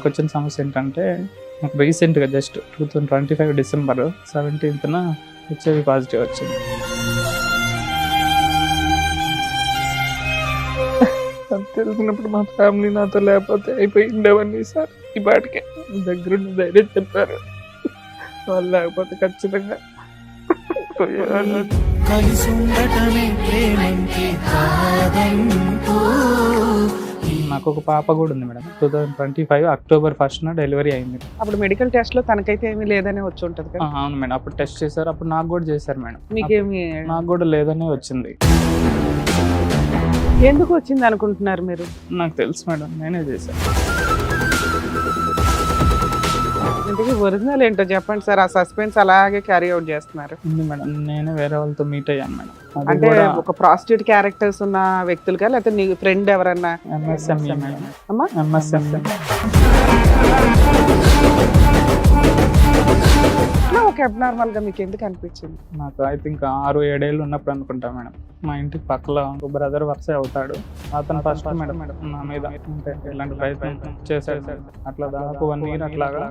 నాకు వచ్చిన సమస్య ఏంటంటే నాకు రీసెంట్గా జస్ట్ 2025 డిసెంబర్ 17న హెచ్ఐవి పాజిటివ్ వచ్చింది. అది తెలిసినప్పుడు మా ఫ్యామిలీ నాతో లేకపోతే అయిపోయిండేవన్నీ సార్. ఈ పాటికే దగ్గరుండి ధైర్యం చెప్పారు, వాళ్ళు లేకపోతే ఖచ్చితంగా నాకు ఒక పాప కూడా ఉంది మేడం. 2025 అక్టోబర్ 1న డెలివరీ అయింది. అప్పుడు మెడికల్ టెస్ట్ లో తనకైతే ఏమీ లేదని వచ్చి ఉంటది కదా. అవును మేడం, అప్పుడు టెస్ట్ చేశారు, అప్పుడు నాకు కూడా చేశారు మేడం. మీకేమి నాకు కూడా లేదని వచ్చింది. ఎందుకు వచ్చింది అనుకుంటున్నారు మీరు? నాకు తెలుసు మేడం, నేనే చేశాను. ఇంతకీ ఒరిజినల్ ఏంటో చెప్పండి సార్. ఆ సస్పెన్స్ అలాగే క్యారీ అవుట్ చేస్తున్నారు. ఉంది మేడం, నేనే వేరే వాళ్ళతో మీట్ అయ్యాను మేడం. అది అంటే కూడా ఒక ప్రాస్టిట్యూట్ క్యారెక్టర్స్ ఉన్న వ్యక్తులుగా, లేకపోతే నీ ఫ్రెండ్ ఎవరన్నా? MSME madam. అమ్మా MSME. ఇట్లా ఒక అబ్నార్మల్ గా మీకు ఎందుకు అనిపించింది? నాకు ఐ థింక్ 6-7 ఏళ్ళు ఉన్నప్పుడు అనుకుంటా మేడం. మా ఇంటికి పక్కలో ఒక బ్రదర్ వరుస అవుతాడు, అతను ఫస్ట్ మేడం నా మీద అంటే ఇలాంటి ప్రయత్నం చేశాడు మేడం. అట్లా దాదాపు 1 ఇయర్ అట్లాగా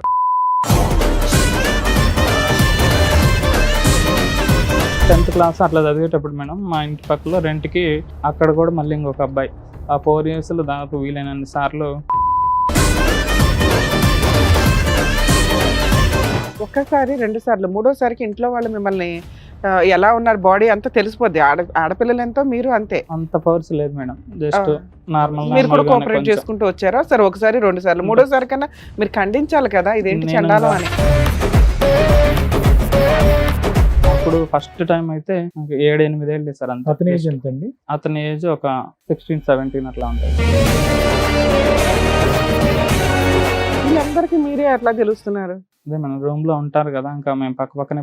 10th క్లాస్ అట్లా చదివేటప్పుడు మేడం మా ఇంటి పక్కలో రెంట్కి అక్కడ కూడా మళ్ళీ ఇంకొక అబ్బాయి ఆ 4 ఇయర్స్లో దాదాపు వీలైనన్ని సార్లు ఒక్కసారి 2 సార్లు, మూడోసారికి ఇంట్లో వాళ్ళు మిమ్మల్ని ఎలా ఉన్నారు, బాడీ అంతా తెలిసిపోద్ది. ఆడపిల్లలు ఎంతో మీరు అంతే. అంత పవర్స్ లేదు మేడం, జస్ట్ నార్మల్. మీరు కూడా కోఆపరేట్ చేసుకుంటూ వచ్చారా? సరే ఒకసారి 2 సార్లు, మూడోసారి కన్నా మీరు ఖండించాలి కదా, ఇదేంటి చండాలం అని. అప్పుడు ఫస్ట్ టైం అయితే 7-8 ఏళ్ళు సార్. అంత అతని ఏజ్ ఎంత అండి? అతని ఏజ్ ఒక 16-17 అట్లా ఉంటుంది. వీళ్ళందరికీ మీరే అట్లా తెలుస్తున్నారు? అదే మనం రూమ్ లో ఉంటారు కదా, ఇంకా మేము పక్కనే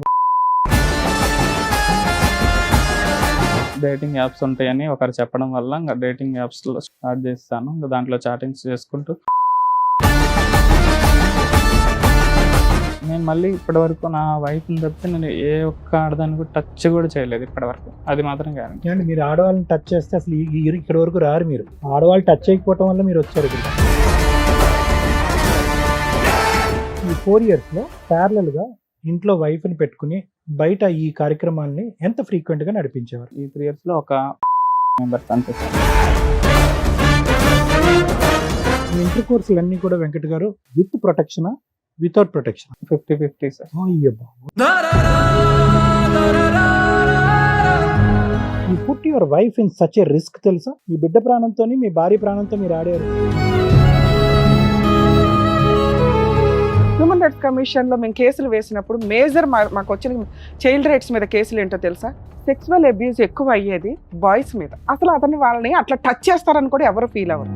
డేటింగ్ యాప్స్ ఉంటాయని ఒకరు చెప్పడం వల్ల ఇంకా డేటింగ్ యాప్స్ లో స్టార్ట్ చేస్తాను. ఇంకా దాంట్లో చాటింగ్స్ చేసుకుంటూ నేను మళ్ళీ ఇప్పటి వరకు నా వైఫ్ని తప్పితే నేను ఏ ఒక్క ఆడదాన్ని కూడా టచ్ కూడా చేయలేదు ఇప్పటి వరకు. అది మాత్రం గ్యారెంటీ. అంటే మీరు ఆడవాళ్ళని టచ్ చేస్తే అసలు ఇక్కడ వరకు రారు. మీరు ఆడవాళ్ళు టచ్ చేయకపోవటం వల్ల మీరు వచ్చారు ఇక్కడ. ఈ 4 ఇయర్స్లో ప్యారలల్గా ఇంట్లో వైఫ్ని పెట్టుకుని బయట ఈ కార్యక్రమాన్ని ఎంత ఫ్రీక్వెంట్గా నడిపించేవారు? ఈ 3 years లో ఒక మెంబర్స్ అంతే సార్. ఈ ఇంటర్ కోర్సులన్నీ కూడా వెంకట్ గారు విత్ ప్రొటెక్షనా, వితౌట్ ప్రొటెక్షన్? 50-50 సార్. అయ్యో బాబు. You put your wife in such a risk తెలుసా? మీ బిడ్డ ప్రాణంతో, మీ భార్య ప్రాణంతో మీరు ఆడారు. హ్యూమన్ రైట్స్ కమిషన్ లో మేము కేసులు వేసినప్పుడు మేజర్ మాకు వచ్చిన చైల్డ్ రైట్స్ మీద కేసులు ఏంటో తెలుసా? సెక్సువల్ అబ్యూస్ ఎక్కువ అయ్యేది బాయ్స్ మీద. అసలు వాళ్ళని అట్లా టచ్ చేస్తారని కూడా ఎవరు ఫీల్ అవ్వరు.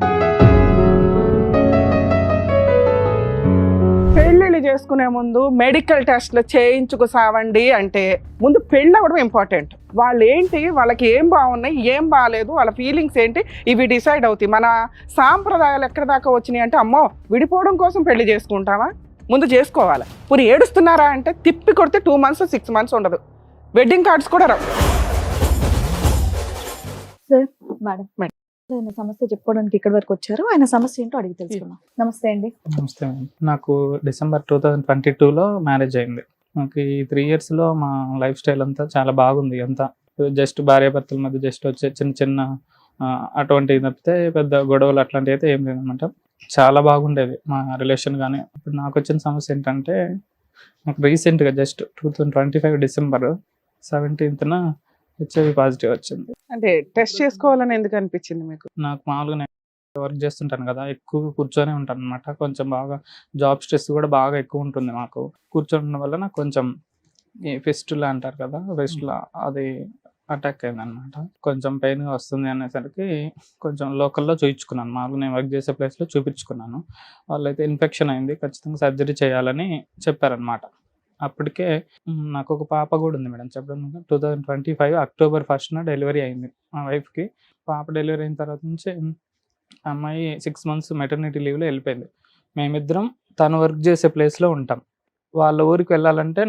పెళ్ళిళ్ళు చేసుకునే ముందు మెడికల్ టెస్ట్లు చేయించుకు సావండి అంటే ముందు పెళ్ళి అవ్వడం ఇంపార్టెంట్. వాళ్ళు ఏంటి, వాళ్ళకి ఏం బాగున్నాయి, ఏం బాగాలేదు, వాళ్ళ ఫీలింగ్స్ ఏంటి, ఇవి డిసైడ్ అవుతాయి. మన సాంప్రదాయాలు ఎక్కడి దాకా వచ్చినాయి అంటే, అమ్మో విడిపోవడం కోసం పెళ్లి చేసుకుంటామా, ముందు చేసుకోవాలి. ఇప్పుడు ఏడుస్తున్నారా అంటే తిప్పి కొడితే 2 months 6 months ఉండదు. వెడ్డింగ్ కార్డ్స్ కూడా రావు. సార్ మేడం ఆయన సమస్య చెప్పుకోవడానికి ఇక్కడి వరకు వచ్చారు. ఆయన సమస్య ఏంటో అడిగి తెలుసుకున్నాం. నమస్తే అండి. నమస్తే మేడం. నాకు డిసెంబర్ 2022లో మ్యారేజ్ అయింది. నాకు ఈ 3 yearsలో మా లైఫ్ స్టైల్ అంతా చాలా బాగుంది. అంతా జస్ట్ భార్యాభర్తల మధ్య జస్ట్ వచ్చే చిన్న అటువంటివి తప్పితే పెద్ద గొడవలు అట్లాంటివి అయితే ఏం లేదనమాట. చాలా బాగుండేది మా రిలేషన్. కానీ ఇప్పుడు నాకు వచ్చిన సమస్య ఏంటంటే నాకు రీసెంట్గా జస్ట్ 2025 డిసెంబర్ 17న హెచ్ఐవి పాజిటివ్ వచ్చింది. అంటే టెస్ట్ చేసుకోవాలని ఎందుకు అనిపించింది మీకు? నాకు మామూలుగా నేను వర్క్ చేస్తుంటాను కదా, ఎక్కువ కూర్చొని ఉంటాను అనమాట. కొంచెం బాగా జాబ్ స్ట్రెస్ కూడా బాగా ఎక్కువ ఉంటుంది మాకు. కూర్చోవడం వల్ల నాకు కొంచెం ఈ ఫెస్టులా అంటారు కదా, ఫెస్టులా అది అటాక్ అయింది అనమాట. కొంచెం పెయిన్గా వస్తుంది అనేసరికి కొంచెం లోకల్లో చూపించుకున్నాను. మామూలుగా నేను వర్క్ చేసే ప్లేస్లో చూపించుకున్నాను. వాళ్ళైతే ఇన్ఫెక్షన్ అయింది, ఖచ్చితంగా సర్జరీ చేయాలని చెప్పారనమాట. అప్పటికే నాకు ఒక పాప కూడా ఉంది మేడం. చెప్పడం 2025 అక్టోబర్ 1న డెలివరీ అయింది మా వైఫ్కి. పాప డెలివరీ అయిన తర్వాత నుంచి అమ్మాయి 6 months మెటర్నిటీ లీవ్లో వెళ్ళిపోయింది. మేమిద్దరం తను వర్క్ చేసే ప్లేస్లో ఉంటాం. వాళ్ళ ఊరికి వెళ్ళాలంటే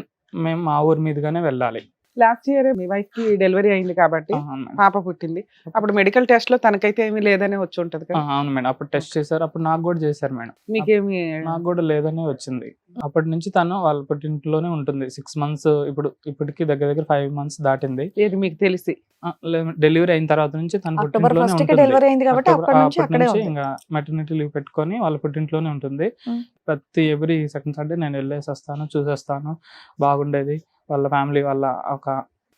మేము మా ఊరి మీదుగానే వెళ్ళాలి. లాస్ట్ ఇయర్ మీ వైఫ్ కి డెలివరీ అయింది కాబట్టి అవును మేడం. పాప పుట్టింది. అప్పుడు మెడికల్ టెస్ట్ లో తనకైతే ఏమీ లేదనే వచ్చి ఉంటది కదా. అవును మేడం, అప్పుడు టెస్ట్ చేశారు, అప్పుడు నాకు కూడా చేశారు మేడం. మీకేమి నాకు కూడా లేదనే వచ్చింది. అప్పటి నుంచి తను వాళ్ళ పుట్టింట్లోనే ఉంటుంది 6 months. ఇప్పటికి దగ్గర దగ్గర 5 months దాటింది. ఏది మీకు తెలిసి డెలివరీ అయిన తర్వాత నుంచి తన అక్టోబర్ పుట్టింట్లోనే 1st కి ఉంటుంది. డెలివరీ అయింది కాబట్టి అప్పటి నుంచి అక్కడే ఉంది. ఇంకా మెటర్నిటీ లీవ్ పెట్టుకొని వాళ్ళ పుట్టింట్లోనే ఉంటుంది. ప్రతి ఎవ్రీ సెకండ్ సండే నేను వెళ్ళేసి వస్తాను, చూసేస్తాను. బాగుండేది. వాళ్ళ ఫ్యామిలీ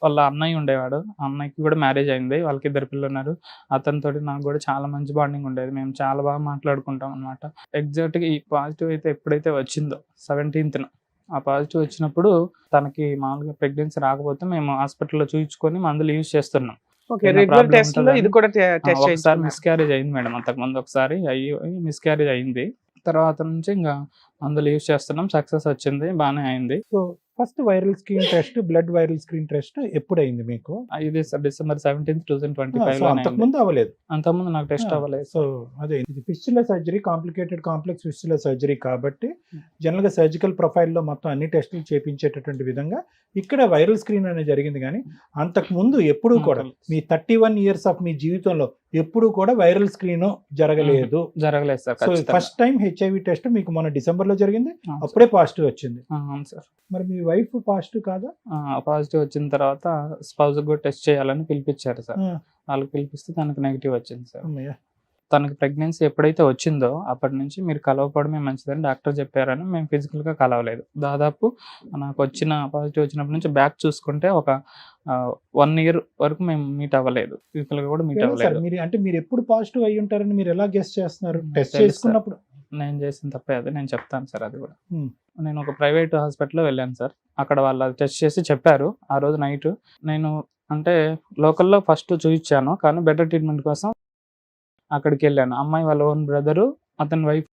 వాళ్ళ అన్నయ్య ఉండేవాడు. ఆ అన్నయ్యకి కూడా మ్యారేజ్ అయింది, వాళ్ళకి 2 పిల్లలు ఉన్నారు. అతనితోటి నాకు కూడా చాలా మంచి బాండింగ్ ఉండేది. మేము చాలా బాగా మాట్లాడుకుంటాం అనమాట. ఎగ్జాక్ట్గా ఈ పాజిటివ్ అయితే ఎప్పుడైతే వచ్చిందో 17th ఆ పాజిటివ్ వచ్చినప్పుడు తనకి మామూలుగా ప్రెగ్నెన్సీ రాకపోతే మేము హాస్పిటల్లో చూయించుకొని మందులు యూజ్ చేస్తున్నాం. ఓకే ఏమైనా రెగ్యులర్ problem టెస్ట్ లో ఉంటుందని? ఇది కూడా టెస్ట్ ఒకసారి చేయించుకున్నారు. మిస్క్యారేజ్ అయింది మేడం, అంతకుముందు ఒకసారి మిస్క్యారేజ్ అయింది. తర్వాత నుంచి ఇంకా మందులు యూజ్ చేస్తున్నాం, సక్సెస్ వచ్చింది, బాగానే అయింది. So first viral screen test, blood viral screen test ఎప్పుడైంది మీకు? ఇది December 17th, సో 2025 అంతకుముందు అవ్వలేదు. అంతకుముందు నాకు టెస్ట్ అవ్వలేదు. సో అదే ఇది fistula surgery, complicated complex fistula surgery కాబట్టి జనరల్ గా సర్జికల్ ప్రొఫైల్లో మొత్తం అన్ని టెస్టులు చేపించేటటువంటి విధంగా ఇక్కడ వైరల్ స్క్రీన్ అనేది జరిగింది. కానీ అంతకు ముందు ఎప్పుడూ కూడా మీ 31 years ఆఫ్ మీ జీవితంలో ఎప్పుడు కూడా వైరల్ స్క్రీన్ జరగలేదు. జరగలేదు సార్. సో ఖచ్చితంగా. ఫస్ట్ టైం హెచ్ఐవి టెస్ట్ మీకు మొన్న డిసెంబర్ లో జరిగింది, అవును అప్పుడే పాజిటివ్ వచ్చింది. సార్. అవును సార్. మరి మీ వైఫ్ పాజిటివ్ కాదా? పాజిటివ్ వచ్చిన తర్వాత స్పౌజ్ కూడా టెస్ట్ చేయాలని పిలిపించారు సార్. ఆ, వాళ్ళకి పిలిపిస్తే తనకు నెగిటివ్ వచ్చింది సార్. అమ్మయ్య. తనకి ప్రెగ్నెన్సీ ఎప్పుడైతే వచ్చిందో అప్పటి నుంచి మీరు కలవకపోవడమే మంచిదని డాక్టర్ చెప్పారని మేము ఫిజికల్గా కలవలేదు. దాదాపు నాకు పాజిటివ్ వచ్చినప్పటి నుంచి బ్యాక్ చూసుకుంటే ఒక 1 year వరకు మేము మీట్ అవ్వలేదు, ఫిజికల్గా కూడా మీట్ ఎలా సార్ అవ్వలేదు. మీరు ఎప్పుడు పాజిటివ్ అయ్యి ఉంటారని మీరు ఎలా గెస్ చేస్తున్నారు? టెస్ట్ తెలుసు చేసుకున్నప్పుడు నేను చేసిన తప్పే అది, నేను చెప్తాను సార్ అది కూడా. Hmm. నేను ఒక ప్రైవేట్ హాస్పిటల్లో వెళ్ళాను సార్. అక్కడ వాళ్ళు టెస్ట్ చేసి చెప్పారు. ఆ రోజు నైట్ నేను అంటే లోకల్లో ఫస్ట్ చూపించాను, కానీ బెటర్ ట్రీట్మెంట్ కోసం అక్కడికి వెళ్ళాను. అమ్మాయి వాళ్ళ ఓన్ బ్రదరు అతని వైఫ్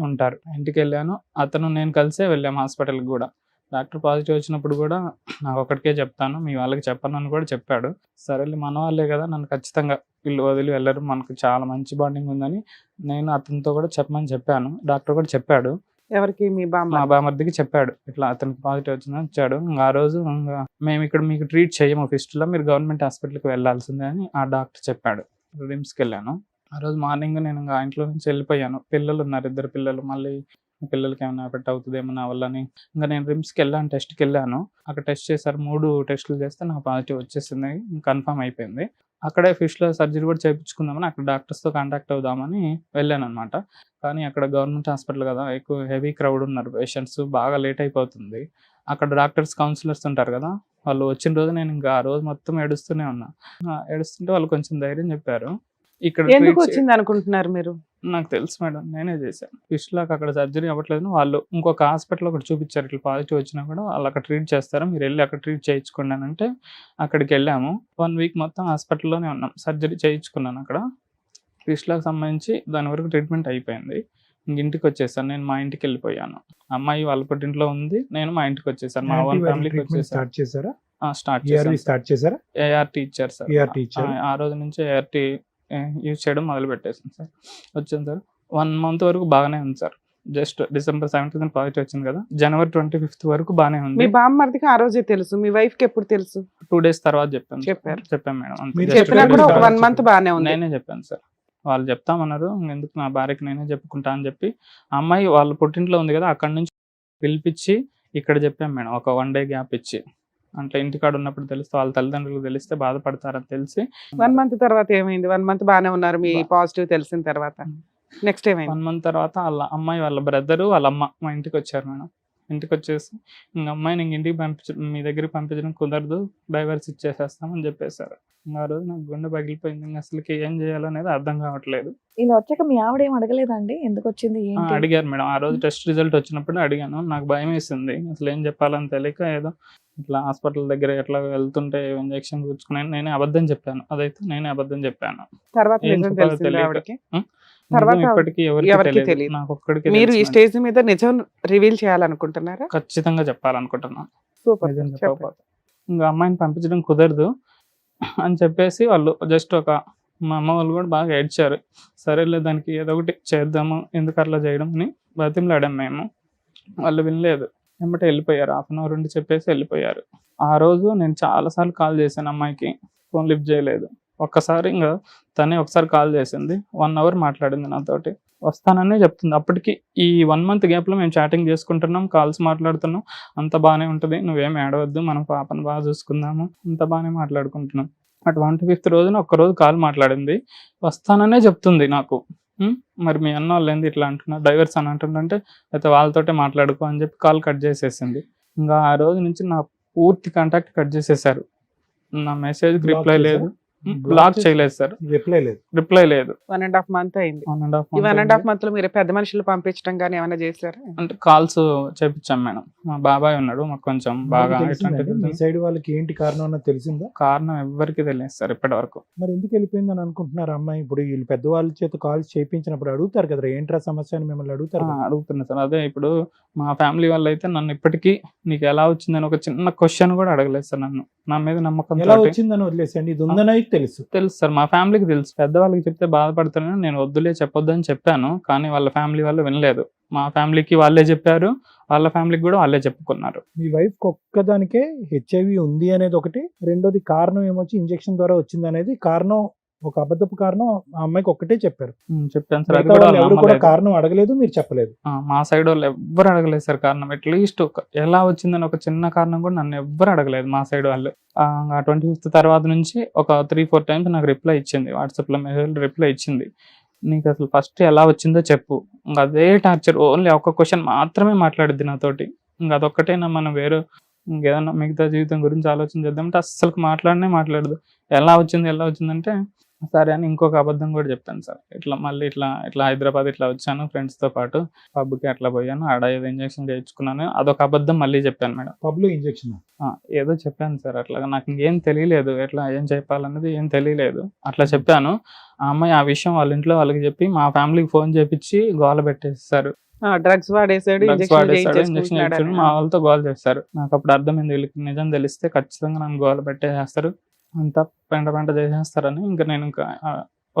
ఉంటారు. ఇంటికి వెళ్ళాను, అతను నేను కలిసే వెళ్ళాము హాస్పిటల్కి కూడా. డాక్టర్ పాజిటివ్ వచ్చినప్పుడు కూడా నాకు ఒక్కడికే చెప్తాను, మీ వాళ్ళకి చెప్పను అని కూడా చెప్పాడు. సరేలే మన వాళ్ళే కదా, నన్ను ఖచ్చితంగా వీళ్ళు వదిలి వెళ్ళరు, మనకు చాలా మంచి బాండింగ్ ఉందని నేను అతనితో కూడా చెప్పమని చెప్పాను. డాక్టర్ కూడా చెప్పాడు, ఎవరికి మీ మా బామ్మ? బామర్దికి చెప్పాడు, ఇట్లా అతనికి పాజిటివ్ వచ్చిందని వచ్చాడు. ఇంకా ఆ రోజు ఇంకా మేము ఇక్కడ మీకు ట్రీట్ చేయము ఫిస్టులో, మీరు గవర్నమెంట్ హాస్పిటల్కి వెళ్ళాల్సిందే అని ఆ డాక్టర్ చెప్పాడు. రిమ్స్కి వెళ్ళాను. ఆ రోజు మార్నింగ్ నేను ఇంకా ఇంట్లో నుంచి వెళ్ళిపోయాను. పిల్లలు ఉన్నారు, 2 పిల్లలు. మళ్ళీ పిల్లలకి ఏమైనా ఎఫెక్ట్ అవుతుందేమో నా వల్లని ఇంకా నేను రిమ్స్కి వెళ్ళాను, టెస్ట్కి వెళ్ళాను. అక్కడ టెస్ట్ చేశారు, 3 టెస్టులు చేస్తే నాకు పాజిటివ్ వచ్చేసింది, కన్ఫర్మ్ అయిపోయింది. అక్కడే ఫిష్లో సర్జరీ కూడా చేయించుకుందామని అక్కడ డాక్టర్స్తో కాంటాక్ట్ అవుదామని వెళ్ళాను అనమాట. కానీ అక్కడ గవర్నమెంట్ హాస్పిటల్ కదా, ఎక్కువ హెవీ క్రౌడ్ ఉన్నారు పేషెంట్స్, బాగా లేట్ అయిపోతుంది. అక్కడ డాక్టర్స్ కౌన్సిలర్స్ ఉంటారు కదా, వాళ్ళు వచ్చిన రోజు నేను ఇంకా ఆ రోజు మొత్తం ఏడుస్తూనే ఉన్నా. ఏడుస్తుంటే వాళ్ళు కొంచెం ధైర్యం చెప్పారు. ఇక్కడ ఎందుకు treat వచ్చింది అనుకుంటున్నారు మీరు? నాకు తెలుసు మేడం, నేనే చేశాను. ఫిష్లాకి అక్కడ సర్జరీ అవ్వట్లేదు, వాళ్ళు ఇంకొక హాస్పిటల్ ఒకటి చూపించారు, ఇట్లా పాజిటివ్ వచ్చినా కూడా వాళ్ళు అక్కడ ట్రీట్ చేస్తారు, మీరు వెళ్ళి అక్కడ ట్రీట్ చేయించుకోండి అని అంటే అక్కడికి వెళ్ళాము. 1 week మొత్తం హాస్పిటల్లోనే ఉన్నాం. సర్జరీ చేయించుకున్నాను అక్కడ. ఫిష్లాకి సంబంధించి దాని వరకు ట్రీట్మెంట్ అయిపోయింది. ఇంటికి వచ్చేసాను, నేను మా ఇంటికి వెళ్ళిపోయాను. అమ్మాయి వాళ్ళ పుట్టింట్లో ఉంది, నేను మా ఇంటికి వచ్చేసాను, మా ఓన్ ఫ్యామిలీకి వచ్చేసాను. స్టార్ట్ చేశారా? స్టార్ట్ ఏఆర్వి చేశాను. స్టార్ట్ చేశారా? ఏఆర్టీ ఇచ్చారు సార్. ART ఇచ్చారు. ఆ రోజు నుంచి ఏఆర్టీ యూజ్ చేయడం మొదలు పెట్టేసాను సార్. వచ్చింది సార్, 1 month వరకు బాగానే ఉంది sir. Just December 17th positive వచ్చింది కదా, January 25th వరకు బాగానే మీ ఉంది. బామ్మర్దికి ఆ రోజే తెలుసు, మీ వైఫ్ కి ఎప్పుడు తెలుసు? 2 days తర్వాత చెప్పాను. చెప్పారు. చెప్పాను మేడం, అంతే. మీరు Just చెప్పినా 2 కూడా days ఒక start 1 month బాగానే ఉంది. నేనే చెప్పాను సార్. వాళ్ళు చెప్తామన్నారు, ఎందుకు నా భార్యకి నేనే చెప్పుకుంటా అని చెప్పి ఆ అమ్మాయి వాళ్ళ పుట్టింట్లో ఉంది కదా, అక్కడ నుంచి పిలిపించి ఇక్కడ చెప్పాను మేడం, ఒక 1 day గ్యాప్ ఇచ్చి. అంటే ఇంటికాడ ఉన్నప్పుడు తెలిస్తే వాళ్ళ తల్లిదండ్రులకు తెలిస్తే బాధపడతారని తెలిసి 1 month తర్వాత ఏమైంది? 1 month బాగానే ఉన్నారు మీ పాజిటివ్ తెలిసిన తర్వాత. నెక్స్ట్ ఏమైంది? 1 month తర్వాత వాళ్ళ అమ్మాయి వాళ్ళ బ్రదరు వాళ్ళ అమ్మ మా ఇంటికి వచ్చారు మేడం. ఇంటికి వచ్చేసి ఇంక అమ్మాయిని ఇంటికి మీ దగ్గరికి పంపించడం కుదరదు, డైవర్స్ ఇచ్చేసేస్తామని చెప్పేశారు. ఇంకా ఆ రోజు నాకు గుండె పగిలిపోయింది, ఇంకా అసలుకి ఏం చేయాలనేది అర్థం కావట్లేదు. ఇలా వచ్చాక మీ ఆవిడ ఏం అడగలేదండి ఎందుకు వచ్చింది ఏంటి? అడిగారు మేడం, ఆ రోజు టెస్ట్ రిజల్ట్ వచ్చినప్పుడు అడిగాను. నాకు భయం వేసింది, అసలు ఏం చెప్పాలని తెలియక ఏదో ఇట్లా హాస్పిటల్ దగ్గర ఎట్లా వెళ్తుంటే ఇంజెక్షన్ కూర్చుకున్నాను, నేనే అబద్ధం చెప్పాను. అదైతే నేనే అబద్ధం చెప్పాను. తర్వాత ఏం నిజం చెప్పాలో తెలిసింది తెలియక. ఆవిడకి? నిజం తర్వాత ఇప్పటికీ ఎవరికీ ఎవరికి తెలియదు. తెలియదు, నాకు ఒక్కడికి మీరు ఈ తెలుసు మేడం. స్టేజ్ మీద నిజం రివీల్ చేయాలనుకుంటున్నారా? ఖచ్చితంగా చెప్పాలనుకుంటున్నాను. సూపర్, నిజం చెప్పండి. చెప్పకపోతే ఇంకా అమ్మాయిని పంపించడం కుదరదు అని చెప్పేసి వాళ్ళు జస్ట్ మా అమ్మ వాళ్ళు కూడా బాగా ఏడ్చారు. సరేలే దానికి ఏదో ఒకటి చేద్దాము, ఎందుకు అట్లా చేయడం అని బతిమలాడాం మేము. వాళ్ళు వినలేదు. ఎమ్మటే వెళ్ళిపోయారు. హాఫ్ అన్ అవర్ ఉండి చెప్పేసి వెళ్ళిపోయారు. ఆ రోజు నేను చాలాసార్లు కాల్ చేశాను అమ్మాయికి, ఫోన్ లిఫ్ట్ చేయలేదు. ఒక్కసారి ఇంకా తనే ఒకసారి కాల్ చేసింది, 1 అవర్ మాట్లాడింది నాతోటి. వస్తాననే చెప్తుంది. అప్పటికి ఈ 1 మంత్ గ్యాప్లో మేము చాటింగ్ చేసుకుంటున్నాం, కాల్స్ మాట్లాడుతున్నాం, అంత బాగానే ఉంటుంది, నువ్వేం ఏడవద్దు, మనం పాపను బాగా చూసుకుందాము, అంత బాగానే మాట్లాడుకుంటున్నాం. అటు 105th రోజున ఒక్కరోజు కాల్ మాట్లాడింది, వస్తాననే చెప్తుంది నాకు. మరి మీ అన్న వాళ్ళు ఏంది ఇట్లా అంటున్నారు, డైవర్స్ అని అంటుందంటే అయితే వాళ్ళతోటే మాట్లాడుకో అని చెప్పి కాల్ కట్ చేసేసింది. ఇంకా ఆ రోజు నుంచి నా పూర్తి కాంటాక్ట్ కట్ చేసేసారు. నా మెసేజ్కి రిప్లై లేదు, బ్లాక్ చేయలేదు సార్, రిప్లై లేదు. 1.5 month అయింది. 1.5 ఈ month 1.5 అయింది. month లో మీరు పెద్ద మనుషులు పంపించడం కానీ ఏమైనా చేశారా? అంటే కాల్స్ చేపించాం మేడం. మా బాబాయ్ ఉన్నాడు, మాకు కొంచెం బాగా ఇట్లాంటిది మీ సైడ్ వాళ్ళకి ఏంటి కారణం అన్నది తెలిసిందా? కారణం ఎవ్వరికి తెలియదు సార్ ఇప్పటి వరకు. మరి ఎందుకు వెళ్ళిపోయిందని అనుకుంటున్నారు అమ్మాయి? ఇప్పుడు వీళ్ళు పెద్దవాళ్ళ చేత కాల్స్ చేయించినప్పుడు అడుగుతారు కదా, ఏంట్రా సమస్య అని మిమ్మల్ని అడుగుతారు కదా. అడుగుతున్నా సార్. అదే ఇప్పుడు మా ఫ్యామిలీ వాళ్ళు అయితే నన్ను ఇప్పటికీ నీకు ఎలా వచ్చిందని ఒక చిన్న క్వశ్చన్ కూడా అడగలేదు సార్. నన్ను నా మీద నమ్మకం ఎలా వచ్చిందని వదిలేసండి, ఇది ఉందని తెలుసు సార్. మా ఫ్యామిలీకి తెలుసు. పెద్దవాళ్ళకి చెప్తే బాధపడతారని నేను వద్దులే చెప్పొద్దని చెప్పాను, కానీ వాళ్ళ ఫ్యామిలీ వాళ్ళు వినలేదు. మా ఫ్యామిలీకి వాళ్ళే చెప్పారు, వాళ్ళ ఫ్యామిలీకి కూడా వాళ్ళే చెప్పుకున్నారు. మీ వైఫ్ ఒక్కదానికే హెచ్ఐవి ఉంది అనేది ఒకటి, రెండోది కారణం ఏమొచ్చి ఇంజెక్షన్ ద్వారా వచ్చింది అనేది కారణం, ఒక అబద్ధపు కారణం ఆ అమ్మాయికి ఒక్కటే చెప్పారు. చెప్పాను సార్. అది మిగతా కూడా వాళ్ళు ఎవరు కూడా నమ్మలేదు. కారణం అడగలేదు, మీరు చెప్పలేదు. మా సైడ్ వాళ్ళు ఎవ్వరు అడగలేదు సార్ కారణం. అట్లీస్ట్ ఎలా వచ్చిందని ఒక చిన్న కారణం కూడా నన్ను ఎవ్వరు అడగలేదు మా సైడ్ వాళ్ళు. 25th తర్వాత నుంచి ఒక 3-4 times నాకు రిప్లై ఇచ్చింది, వాట్సాప్లో మెసేజ్ రిప్లై ఇచ్చింది. నీకు అసలు ఫస్ట్ ఎలా వచ్చిందో చెప్పు. ఇంకా అదే టార్చర్, ఓన్లీ ఒక్క క్వశ్చన్ మాత్రమే మాట్లాడిద్ది నాతోటి. ఇంకా అదొక్కటైనా మనం వేరే ఇంకేదన్నా మిగతా జీవితం గురించి ఆలోచన చేద్దామంటే అస్సలు మాట్లాడదు. ఎలా వచ్చిందంటే సరే అని ఇంకొక అబద్ధం కూడా చెప్పాను సార్. ఇట్లా హైదరాబాద్ ఇట్లా వచ్చాను ఫ్రెండ్స్తో పాటు, పబ్కి అట్లా పోయాను, ఆడ ఏదో ఇంజక్షన్ చేయించుకున్నాను, అదొక అబద్ధం మళ్ళీ చెప్పాను మేడం. పబ్లో ఇంజెక్షన్ ఏదో చెప్పాను సార్. అట్లా నాకు ఇంకేం తెలియలేదు, ఎట్లా ఏం చెప్పాలన్నది ఏం తెలియలేదు. అట్లా చెప్పాను. ఆ అమ్మాయి ఆ విషయం వాళ్ళ ఇంట్లో వాళ్ళకి చెప్పి మా ఫ్యామిలీకి ఫోన్ చేపించి గోల పెట్టేస్తారు. డ్రగ్స్ వాడేసాడు, ఇంజక్షన్ మా వాళ్ళతో గోల చేస్తారు. నాకు అప్పుడు అర్థమైంది, వీళ్ళకి నిజం తెలిస్తే ఖచ్చితంగా నన్ను గోల పెట్టేస్తారు, అంతా పెంట చేసేస్తారని. ఇంకా నేను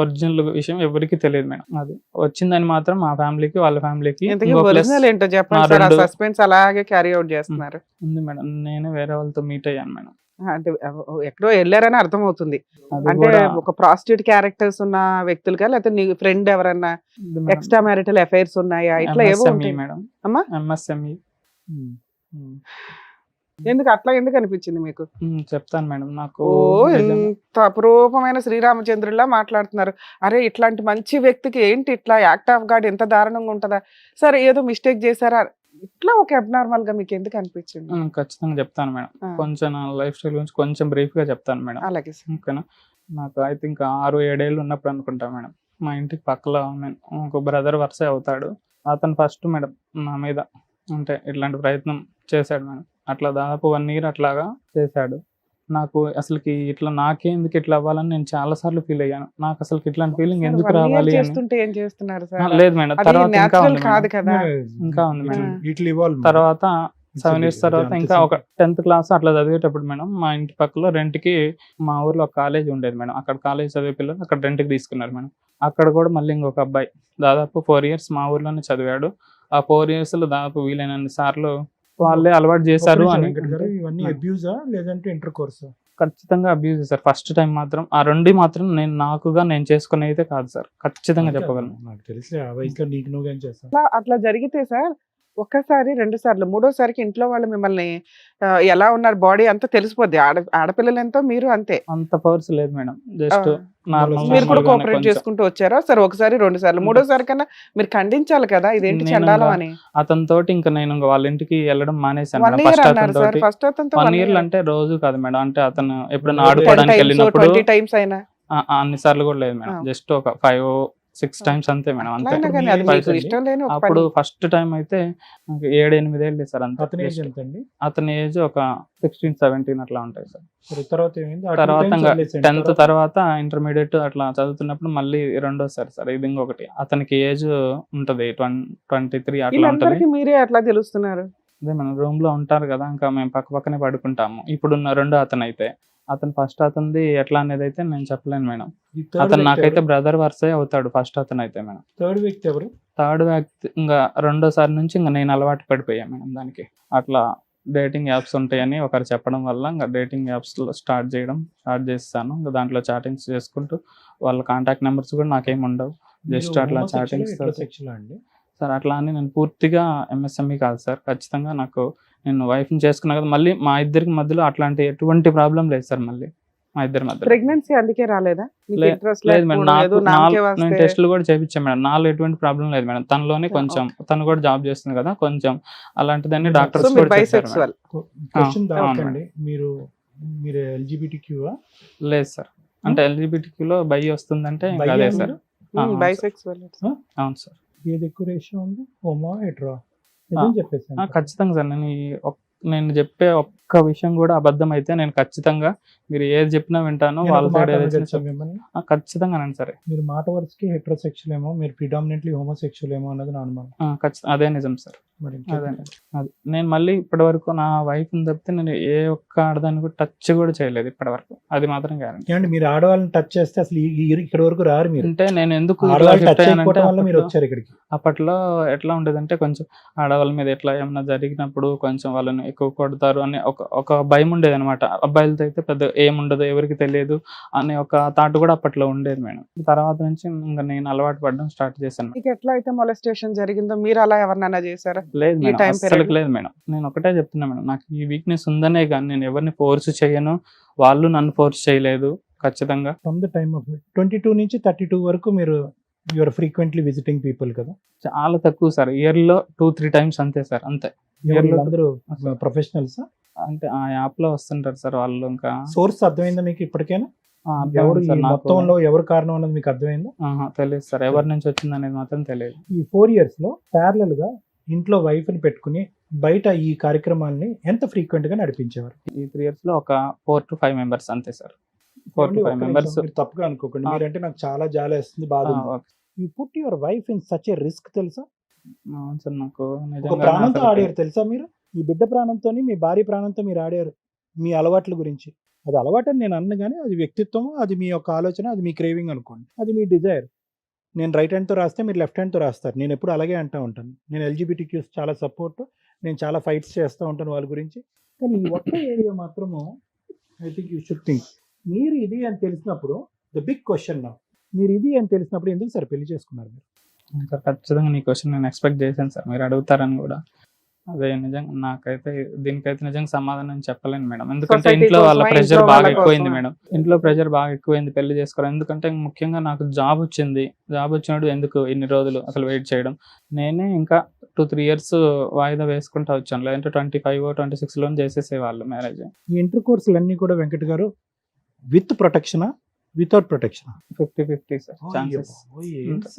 ఒరిజినల్ విషయం ఎవరికి తెలియదు మేడం. అది వచ్చిందని మాత్రం మా ఫ్యామిలీకి వాళ్ళ ఫ్యామిలీకి ఏంటో చెప్పండి. సస్పెన్స్ అలాగే క్యారీ అవుట్ చేస్తున్నారు. ఉంది మేడం. నేను వేరే వాళ్ళతో మీట్ అయ్యాను మేడం. అంటే ఎక్కడో వెళ్ళారని అర్థమవుతుంది. అంటే ఒక ప్రాస్టిట్యూట్ క్యారెక్టర్స్ ఉన్న వ్యక్తులుగా, లేకపోతే నీ ఫ్రెండ్ ఎవరన్నా ఎక్స్ట్రా మ్యారిటల్ అఫైర్స్ ఉన్నాయా, ఇట్లా ఏవో ఉంటాయి మేడం. అమ్మా MSME. ఎందుకు అనిపించింది మీకు? చెప్తాను మేడం. నాకు ఎంత అపురూపమైన శ్రీరామచంద్రులా మాట్లాడుతున్నారు. అరే ఇట్లాంటి మంచి వ్యక్తికి ఏంటి ఇట్లా యాక్ట్ ఆఫ్ గాడ్ ఎంత దారుణంగా ఉంటుందా? సరే ఏదో మిస్టేక్ చేశారా, ఇట్లా ఒక అబ్నార్మల్ గా మీకు ఎందుకు అనిపించింది? ఖచ్చితంగా చెప్తాను మేడం. కొంచెం నా లైఫ్ స్టైల్ గురించి కొంచెం బ్రీఫ్ గా చెప్తాను మేడం. అలాగే. ఓకేనా. నాకు ఐ థింక్ 6-7 ఏళ్ళు ఉన్నప్పుడు అనుకుంటా మేడం, మా ఇంటికి పక్కలో ఒక బ్రదర్ వరుసే అవుతాడు. అతను ఫస్ట్ మేడం నా మీద అంటే ఇట్లాంటి ప్రయత్నం చేశాడు మేడం. అట్లా దాదాపు 1 year అట్లాగా చేశాడు. నాకు అసలుకి ఇట్లా నాకెందుకు ఇట్లా అవ్వాలని నేను చాలా సార్లు ఫీల్ అయ్యాను. నాకు అసలు ఇట్లాంటి ఫీలింగ్ ఎందుకు రావాలి అని. లేదు మేడం, తర్వాత ఇంకా ఉంది మేడం. తర్వాత 7 years తర్వాత ఇంకా ఒక 10th class అట్లా చదివేటప్పుడు మేడం, మా ఇంటి పక్కలో రెంట్కి మా ఊర్లో ఒక కాలేజ్ ఉండేది మేడం. అక్కడ కాలేజ్ చదివే పిల్లలు అక్కడ రెంట్కి తీసుకున్నారు మేడం. అక్కడ కూడా మళ్ళీ ఇంకొక అబ్బాయి దాదాపు 4 years మా ఊర్లోనే చదివాడు. ఆ 4 years లో దాదాపు వీలైనన్ని సార్లు వాళ్ళే అలవాటు చేశారు అని. ఖచ్చితంగా అబ్యూజ్ చేశారు. ఫస్ట్ టైం మాత్రం ఆ 2 మాత్రం నేను చేసుకునే అయితే కాదు సార్, ఖచ్చితంగా చెప్పగలను. అట్లా జరిగితే సార్ ఒక్కసారి 2 సార్లు 3వ సారికి ఇంట్లో వాళ్ళు మిమ్మల్ని ఎలా ఉన్నారు, బాడీ అంతా తెలిసిపోద్ది. ఆడపిల్లలు ఎంతో మీరు అంతే. అంత పవర్స్ లేదు మేడం, జస్ట్ మీరు కూడా కోఆపరేట్ చేసుకుంటూ వచ్చారా? సరే 1 సారి 2 సార్లు 3వ సారి కన్నా మీరు ఖండించాలి కదా, ఇదేంటి చండాలం అని. అతనితోటి ఇంకా నేను వాళ్ళ ఇంటికి వెళ్ళడం మానేశాను. 1 year అన్నారు సార్. ఫస్ట్ అతనితో 1 year అంటే రోజు కాదు మేడం, అంటే అతను ఎప్పుడైనా ఆడుకోవడానికి వెళ్ళినప్పుడు 20 times అయినా అన్ని సార్లు కూడా లేదు మేడం, జస్ట్ ఒక 5-6 times అంతే మేడం. అంతే. అప్పుడు ఫస్ట్ టైం అయితే 7-8 ఏళ్ళు సార్ అంతే. అతని ఏజ్ ఒక 16-17 అట్లా ఉంటాయి సార్. తర్వాత 10th తర్వాత ఇంటర్మీడియట్ అట్లా చదువుతున్నప్పుడు మళ్ళీ 2వసారి సార్. ఇది ఇంకొకటి, అతనికి ఏజ్ ఉంటది 23 అట్లా ఉంటది. మీరే అట్లా తెలుస్తున్నారు? అదే మనం రూమ్ లో ఉంటారు కదా, ఇంకా మేము పక్కనే పడుకుంటాము. ఇప్పుడున్న 2వ అతను అయితే, అతను ఫస్ట్ అతనిది ఎట్లా అనేది అయితే నేను చెప్పలేను మేడం. అతను నాకైతే బ్రదర్ వరుసే అవుతాడు ఫస్ట్ అతను అయితే మేడం. థర్డ్ వ్యక్తి ఎవరు? థర్డ్ వ్యక్తి ఇంకా రెండోసారి నుంచి ఇంకా నేను అలవాటు పడిపోయాను మేడం దానికి. అట్లా డేటింగ్ యాప్స్ ఉంటాయని ఒకరు చెప్పడం వల్ల ఇంకా డేటింగ్ యాప్స్లో స్టార్ట్ చేస్తాను. ఇంకా దాంట్లో చాటింగ్స్ చేసుకుంటూ వాళ్ళ కాంటాక్ట్ నెంబర్స్ కూడా నాకేమి ఉండవు. జస్ట్ అట్లా చాటింగ్స్ అండి. సార్ అట్లా అని నేను పూర్తిగా ఎంఎస్ఎంఈ కాదు సార్. ఖచ్చితంగా నాకు నేను వైఫ్ని చేసుకున్నా కదా, మళ్ళీ మా ఇద్దరికి మధ్యలో అట్లాంటి ఎటువంటి ప్రాబ్లం లేదు సార్. మళ్ళీ మా ఇద్దరి మధ్యలో ప్రెగ్నెన్సీ అందుకే రాలేదా? మీకు లేదు interest లేదు మేడం. లేకపోవడం, ఏదో నామకే నేను వాస్తే టెస్టులు కూడా చేయించాను మేడం. నాలో ఎటువంటి ప్రాబ్లం లేదు మేడం. తనలోనే కొంచెం తను కూడా జాబ్ చేస్తుంది కదా, కొంచెం అలాంటిదని సో డాక్టర్స్ మీరు కూడా చెప్పారు మేడం. బైసెక్సువల్. క్వశ్చన్ అవును దాకండి, మీరు ఎల్జిబిటిక్యూవా? లేదు సార్. అంటే ఎల్జిబిటిక్యూలో బై వస్తుందంటే ఇంకా బై అదే అంటే? సార్. అవును సార్. బైసెక్సువల్. అవును సార్. ఏది ఎక్కువ రేషియో ఉంది, హోమో హెట్రో? నిజం చెప్పేసి ఖచ్చితంగా సార్. నేను చెప్పే ఒక్క విషయం కూడా అబద్ధం అయితే నేను ఖచ్చితంగా మీరు ఏది చెప్పినా వింటాను. వాళ్ళ సైడ్ ఏదైతే మిమ్మల్ని ఖచ్చితంగా అనండి సరే. మీరు మాట వరుసకి హెట్రోసెక్షువల్ ఏమో, మీరు ప్రిడామినెంట్లీ హోమోసెక్షువల్ ఏమో అన్నది నా అనుమానం. ఖచ్చితంగా అదే నిజం సార్. మరి అదే అది నేను మళ్ళీ ఇప్పటి వరకు నా వైఫ్ని తప్పితే నేను ఏ ఒక్క ఆడదాన్ని కూడా టచ్ కూడా చేయలేదు ఇప్పటి వరకు. అది మాత్రం గ్యారెంటీ. ఏమండి, మీరు ఆడవాళ్ళని టచ్ చేస్తే అసలు ఇక్కడ వరకు రారు మీరు. అంటే నేను ఎందుకు ఇట్లా ఆడవాళ్ళు టచ్ shift అయ్యానంటే అయిపోవడం వల్ల మీరు అప్పట్లో- వచ్చారు ఇక్కడికి. అప్పట్లో ఎట్లా ఉండేదంటే కొంచెం ఆడవాళ్ళ మీద ఎట్లా ఏమన్నా జరిగినప్పుడు కొంచెం వాళ్ళని ఎక్కువ కొడతారు అని ఒక భయం ఉండేది అనమాట. అబ్బాయిలతో అయితే పెద్ద ఏముండదు, ఎవరికి తెలియదు అనే ఒక థాట్ కూడా అప్పట్లో ఉండేది మేడం. తర్వాత నుంచి ఇంకా నేను అలవాటు పడడం స్టార్ట్ చేశాను. మీకు ఎట్లా అయితే మొలెస్టేషన్ జరిగిందో మీరు అలా ఎవరినైనా చేశారా? లేదు ఈ మేడం, time అస్సలు period? లేదు మేడం. నేను ఒకటే చెప్తున్నా మేడం, నాకు ఈ వీక్నెస్ ఉందనే కానీ నేను ఎవరిని ఫోర్స్ చేయను, వాళ్ళు నన్ను ఫోర్స్ చేయలేదు. ఖచ్చితంగా ఫ్రమ్ ద టైమ్ ఆఫ్ 22 నుంచి 32 వరకు మీరు యూఆర్ ఫ్రీక్వెంట్లీ విజిటింగ్ పీపుల్ కదా? చాలా తక్కువ సార్. ఇయర్లో 2-3 times అంతే సార్, అంతే. అందరూ ప్రొఫెషనల్స్? అంటే ఆ యాప్ లో వస్తుంటారు సార్ వాళ్ళు. ఇంకా సోర్స్ అర్థమైందా మీకు ఇప్పటికైనా? అర్థమైంది ఎవరు ఈ సార్ నాకు. మొత్తంలో ఎవరు కారణం అన్నది మీకు అర్థమైందా? తెలియదు సార్, ఎవరి నుంచి వచ్చింది అనేది మాత్రం తెలియదు. ఈ 4 years లో ప్యారలల్ గా ఇంట్లో వైఫ్ ని పెట్టుకుని బయట ఈ కార్యక్రమాన్ని ఎంత ఫ్రీక్వెంట్ గా నడిపించేవారు? ఈ 3 years లో ఒక 4 to 5 members అంతే సార్. 4 to 5 members. మీరు తప్పుగా అనుకోకండి, మీరంటే నాకు చాలా జాలేస్తుంది, బాధ ఉంది. You put your wife in such a risk, తెలుసా? అవును సార్, నాకు ఒక నిజంగా ప్రాణంతో అసలు ఆడారు తెలుసా మీరు? మీ బిడ్డ ప్రాణంతో, మీ భార్య ప్రాణంతో మీరు ఆడారు. మీ అలవాట్ల గురించి, అది అలవాటు అని నేను అన్న కానీ అది వ్యక్తిత్వం, అది మీ యొక్క ఆలోచన, అది మీ క్రేవింగ్ అనుకోండి, అది మీ డిజైర్. నేను రైట్ హ్యాండ్తో రాస్తే మీరు లెఫ్ట్ హ్యాండ్తో రాస్తారు. నేను ఎప్పుడు అలాగే అంటూ ఉంటాను. నేను ఎల్జిబిటిక్యూస్ చాలా సపోర్ట్, నేను చాలా ఫైట్స్ చేస్తూ ఉంటాను వాళ్ళ గురించి. కానీ ఈ ఒక్క ఏరియా మాత్రము I think you should think. మీరు ఇది అని తెలిసినప్పుడు ద బిగ్ క్వశ్చన్ నా, మీరు ఇది అని తెలిసినప్పుడు ఎందుకు సార్ పెళ్లి చేసుకున్నారు మీరు? సార్ ఖచ్చితంగా నీ క్వశ్చన్ నేను ఎక్స్పెక్ట్ చేశాను సార్, మీరు అడుగుతారని కూడా. అదే నిజంగా నాకైతే దీనికైతే నిజంగా సమాధానం చెప్పలేను మేడం. ఎందుకంటే Society ఇంట్లో వాళ్ళ కోసమా, ప్రెషర్ ఇంట్లో బాగా వాళ్ళ ఎక్కువైంది కోసమా? మేడం. ఇంట్లో ప్రెషర్ బాగా ఎక్కువైంది పెళ్లి చేసుకోవడం. ఎందుకంటే ముఖ్యంగా నాకు జాబ్ వచ్చింది. జాబ్ వచ్చినప్పుడు ఎందుకు ఇన్ని రోజులు అసలు వెయిట్ చేయడం. నేనే ఇంకా 2-3 years వాయిదా వేసుకుంటా వచ్చాను. లేదంటే 25-26 చేసేసేవాళ్ళు మ్యారేజ్. ఈ ఇంటర్ కోర్సులు అన్నీ కూడా వెంకట్ గారు విత్ ప్రొటెక్షనా, వితౌట్ ప్రొటెక్షన్? 50-50 sir chances.